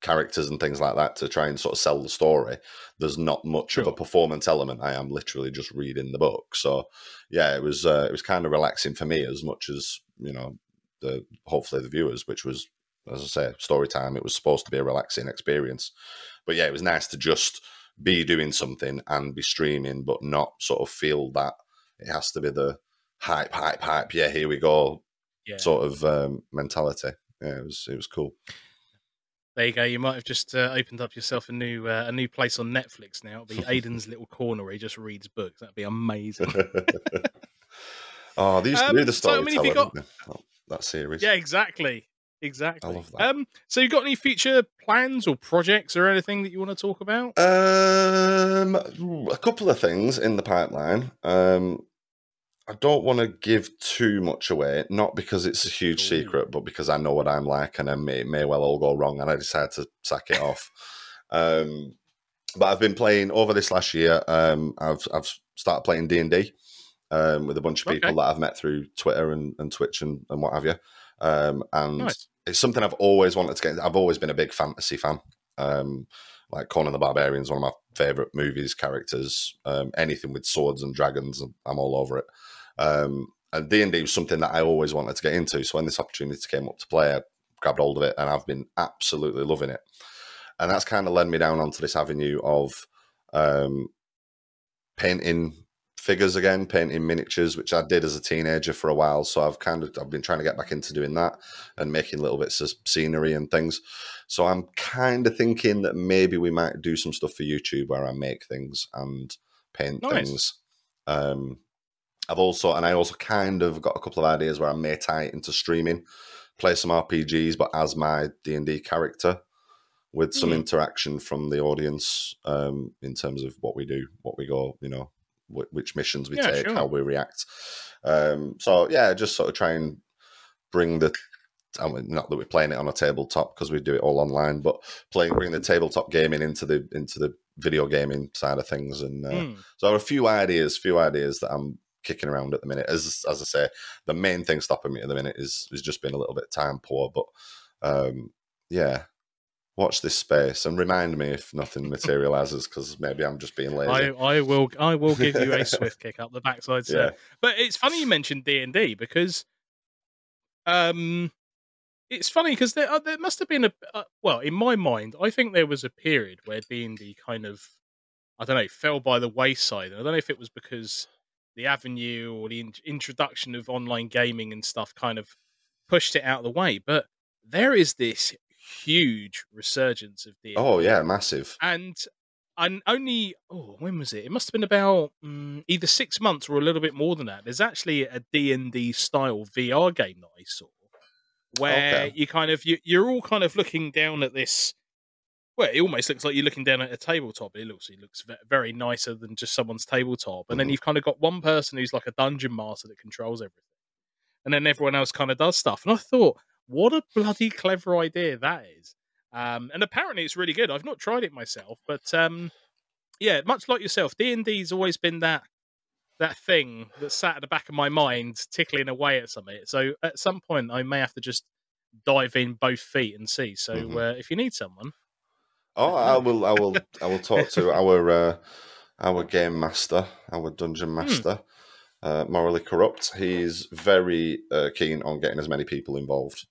characters and things like that to try and sort of sell the story, there's not much of a performance element. I am literally just reading the book. So yeah, it was kind of relaxing for me as much as hopefully the viewers, which was, as I say, story time. It was supposed to be a relaxing experience. But yeah, it was nice to just be doing something and be streaming, but not sort of feel that it has to be the hype, yeah, here we go sort of mentality. Yeah, it was cool. There you go. You might have just opened up yourself a new place on Netflix now. It'll be Aidan's little corner where he just reads books. That'd be amazing. Oh, they used to do the storyteller, got that series. Yeah, exactly. I love that. So you got any future plans or projects or anything that you want to talk about? A couple of things in the pipeline. I don't want to give too much away, not because it's a huge secret, but because I know what I'm like, and it may well all go wrong, and I decided to sack it off. But I've been playing over this last year. I've started playing D&D with a bunch of people that I've met through Twitter and Twitch and what have you. And nice. It's something I've always wanted to get. I've always been a big fantasy fan. Like Conan the Barbarian is one of my favorite movies, characters. Anything with swords and dragons, I'm all over it. And D&D was something that I always wanted to get into. So when this opportunity came up to play, I grabbed hold of it, and I've been absolutely loving it. And that's kind of led me down onto this avenue of painting figures again, painting miniatures, which I did as a teenager for a while. So I've been trying to get back into doing that and making little bits of scenery and things. So I'm kind of thinking that maybe we might do some stuff for YouTube where I make things and paint things. I also kind of got a couple of ideas where I may tie it into streaming, play some RPGs, but as my D&D character, with some interaction from the audience in terms of what we do, what we go, which missions we take, how we react. So yeah, just sort of try and bring not that we're playing it on a tabletop because we do it all online, but bring the tabletop gaming into the video gaming side of things. And so there are a few ideas that I'm kicking around at the minute. As I say, the main thing stopping me at the minute is just being a little bit time poor. But yeah, watch this space and remind me if nothing materializes, because maybe I'm just being lazy. I will give you a swift kick up the backside, sir. Yeah. But it's funny you mentioned D&D because it's funny because there must have been well, in my mind, I think there was a period where D&D kind of, I don't know, fell by the wayside. I don't know if it was because the avenue or the introduction of online gaming and stuff kind of pushed it out of the way. But there is this huge resurgence of D and Oh D, yeah, massive. and only when was it? It must have been about either 6 months or a little bit more than that. There's actually a D&D style VR game that I saw where Okay. you kind of you're all kind of looking down at this. Well, it almost looks like you're looking down at a tabletop. It looks very nicer than just someone's tabletop. And then Hmm. you've kind of got one person who's like a dungeon master that controls everything, and then everyone else kind of does stuff. And I thought, what a bloody clever idea that is. And apparently it's really good. I've not tried it myself, but yeah, much like yourself, D&D's always been that thing that sat at the back of my mind, tickling away at something. So at some point, I may have to just dive in both feet and see. So Hmm. if you need someone, Oh, let me know. I will talk to our game master, our dungeon Hmm, master, morally corrupt. He's very keen on getting as many people involved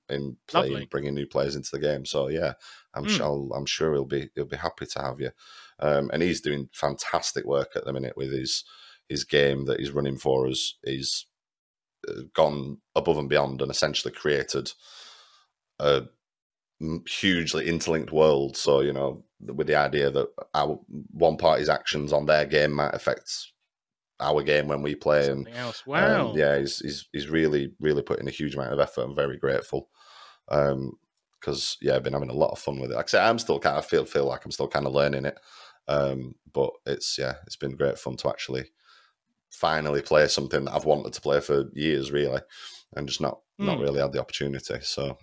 in playing, lovely. bringing new players into the game. So yeah, Hmm, I'm sure he'll be happy to have you. And he's doing fantastic work at the minute with his game that he's running for us. He's gone above and beyond and essentially created a hugely interlinked world. So with the idea that our one party's actions on their game might affect our game when we play, and something else. Wow. yeah, he's really putting a huge amount of effort. I'm very grateful because yeah, I've been having a lot of fun with it. Like I say, I'm still kind of feel like I'm still kind of learning it, but it's been great fun to actually finally play something that I've wanted to play for years, really, and just not Hmm. really had the opportunity. So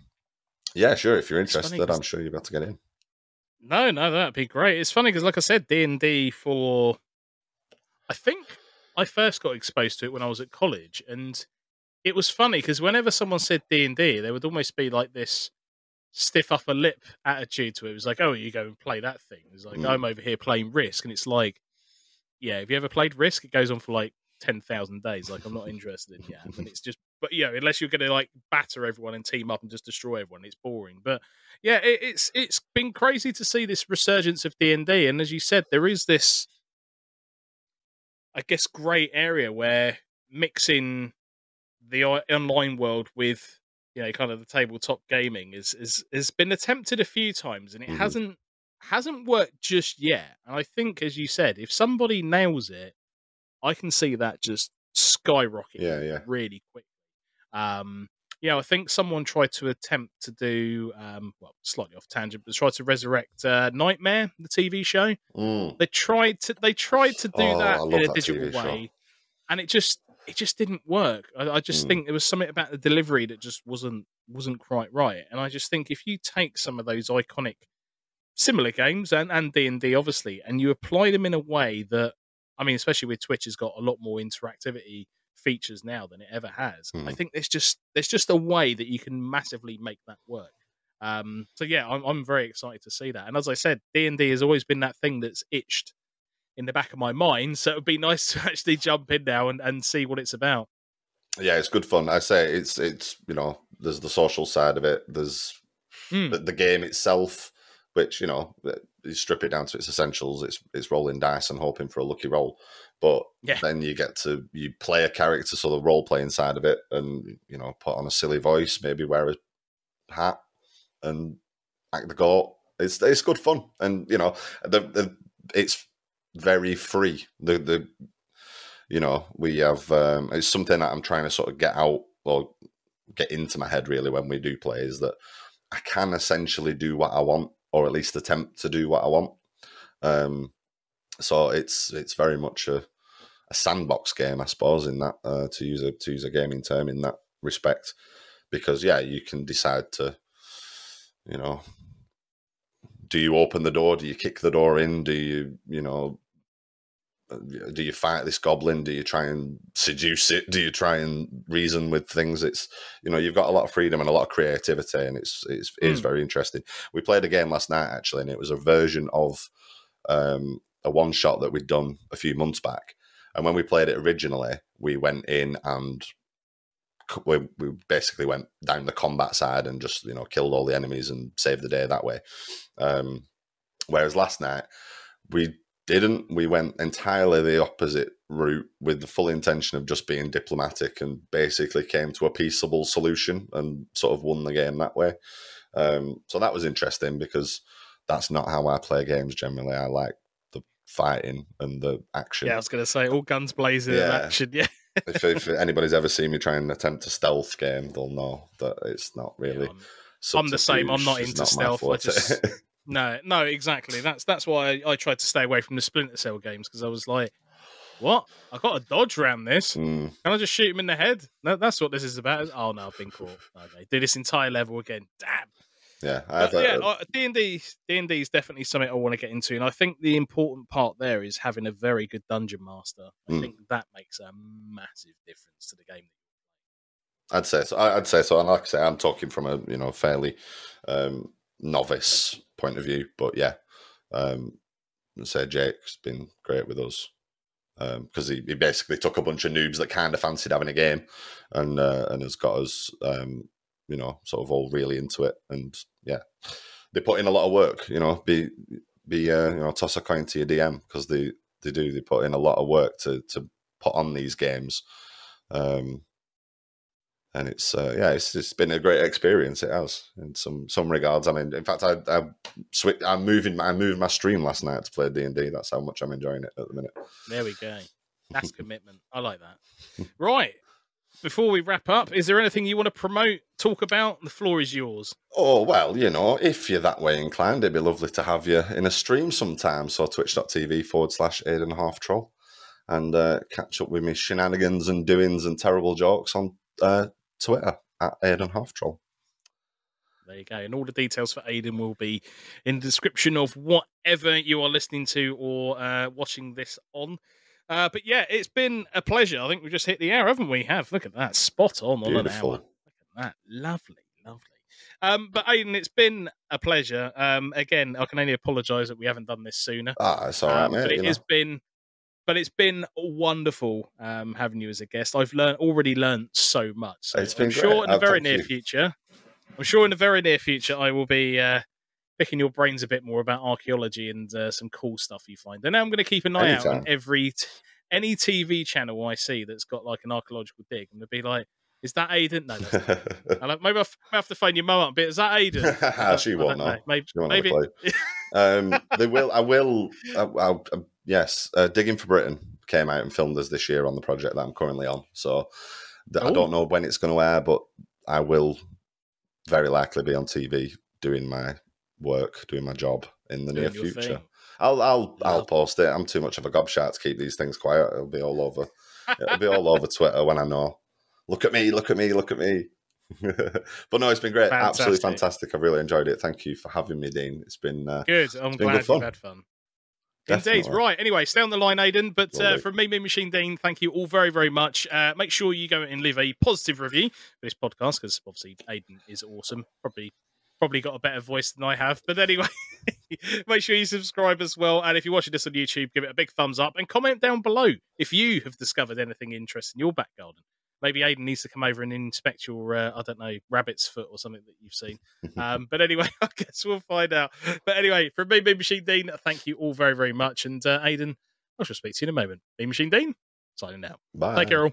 yeah, sure. If you're It's funny interested, because I'm sure you'll be able to get in. no, that'd be great. It's funny because, like I said, D&D for I think I first got exposed to it when I was at college, and it was funny because whenever someone said D&D, there would almost be like this stiff upper lip attitude to it. It was like, "Oh, you go and play that thing." It's like Mm. I'm over here playing Risk, and it's like, yeah, have you ever played Risk? It goes on for like 10,000 days. Like I'm not interested in the app, and it's just, but unless you're going to like batter everyone and team up and just destroy everyone, it's boring. But yeah, it's been crazy to see this resurgence of D&D, and as you said, there is this, I guess, grey area where mixing the online world with kind of the tabletop gaming is has been attempted a few times, and it Hmm. hasn't worked just yet. And I think, as you said, if somebody nails it, I can see that just Yeah, skyrocketing yeah. really quick. Um, I think someone tried to attempt to do well, slightly off tangent, but tried to resurrect Nightmare, the TV show. Mm. They tried to do Oh, I that in love a that digital TV show. way, and it just didn't work. I just Mm. think there was something about the delivery that just wasn't quite right. And I just think if you take some of those iconic similar games and D&D obviously, and you apply them in a way that, I mean, especially with Twitch has got a lot more interactivity features now than it ever has. I Mm. think there's just a way that you can massively make that work. So yeah, I'm very excited to see that. And as I said, D&D has always been that thing that's itched in the back of my mind. So it would be nice to actually jump in now and see what it's about. Yeah, it's good fun. I say it's there's the social side of it. There's Mm, the game itself, which you strip it down to its essentials. It's rolling dice and hoping for a lucky roll. But yeah, then you play a character, so the role playing side of it, and put on a silly voice, maybe wear a hat and act the goat. It's good fun, and it's very free. The we have it's something that I'm trying to sort of get out or get into my head really when we do play, is that I can essentially do what I want, or at least attempt to do what I want. So it's very much a sandbox game, I suppose, in that to use a gaming term in that respect, because yeah, you can decide to you know do you open the door, do you kick the door in, do you fight this goblin? Do you try and seduce it? Do you try and reason with things? It's you've got a lot of freedom and a lot of creativity, and it is mm, very interesting. We played a game last night actually, and it was a version of a one shot that we'd done a few months back. And when we played it originally, we went in and we basically went down the combat side and just killed all the enemies and saved the day that way. Whereas last night we didn't. We went entirely the opposite route with the full intention of just being diplomatic, and basically came to a peaceable solution and sort of won the game that way. So that was interesting, because that's not how I play games generally. I like the fighting and the action. Yeah, I was going to say all guns blazing and action. Yeah. if anybody's ever seen me try and attempt a stealth game, they'll know that it's not really. Yeah, I'm the same. I'm not into stealth. I just no, exactly. That's why I tried to stay away from the Splinter Cell games, because I was like, what? I got to dodge around this. Can I just shoot him in the head? No, that's what this is about. Oh no, I've been caught. Okay, do this entire level again. Damn. Yeah, D&D is definitely something I want to get into, and I think the important part there is having a very good dungeon master. I think that makes a massive difference to the game. I'd say so. And like I say, I'm talking from a fairly novice point of view, but yeah, I'd say Jake's been great with us, because he basically took a bunch of noobs that kind of fancied having a game, and has got us sort of all really into it. And yeah, they put in a lot of work. Toss a coin to your DM, because they put in a lot of work to put on these games. And it's been a great experience. It has, in some regards. I mean, in fact, I moved my stream last night to play D&D. That's how much I'm enjoying it at the minute. There we go. That's commitment. I like that. Right. Before we wrap up, is there anything you want to promote, talk about? The floor is yours. Oh, well, if you're that way inclined, it'd be lovely to have you in a stream sometime. So twitch.tv/Aidan Half-Troll, and catch up with me shenanigans and doings and terrible jokes on Twitter at Aidan Half-Troll. There you go. And all the details for Aidan will be in the description of whatever you are listening to or watching this on. But yeah, it's been a pleasure. I think we've just hit the hour, haven't we? Look at that. Spot on an hour. Look at that. Lovely. But Aidan, it's been a pleasure. Again, I can only apologise that we haven't done this sooner. It's all right, mate. But it's been wonderful having you as a guest. I've already learned so much. So it's been I'm sure in the very near future, I will be picking your brains a bit more about archaeology and some cool stuff you find. And I'm going to keep an eye out on any TV channel I see that's got like an archaeological dig. I'm going to be like, is that Aidan? No, that's not. Maybe I have to phone your mum up a bit. Is that Aidan? She won't know. Maybe. They will. Yes. Digging for Britain came out and filmed us this year on the project that I'm currently on. So I don't know when it's going to air, but I will very likely be on TV doing my work, doing my job in the near future. I'll post it. I'm too much of a gobshite to keep these things quiet. It'll be all over. It'll be all over Twitter when I know. Look at me. But no, it's been great. Fantastic. Absolutely fantastic. I've really enjoyed it. Thank you for having me, Dean. It's been good. I'm glad you've had fun. Definitely. Indeed. Right. Anyway, stay on the line, Aidan. But from me, Mean Machine Dean, thank you all very, very much. Make sure you go and leave a positive review for this podcast, because obviously Aidan is awesome. Probably got a better voice than I have. But anyway, make sure you subscribe as well. And if you're watching this on YouTube, give it a big thumbs up and comment down below if you have discovered anything interesting in your back garden. Maybe Aidan needs to come over and inspect your, rabbit's foot or something that you've seen. But anyway, I guess we'll find out. But anyway, from me, Mean Machine Dean, thank you all very, very much. And Aidan, I shall speak to you in a moment. Mean Machine Dean, signing out. Bye. Take care all.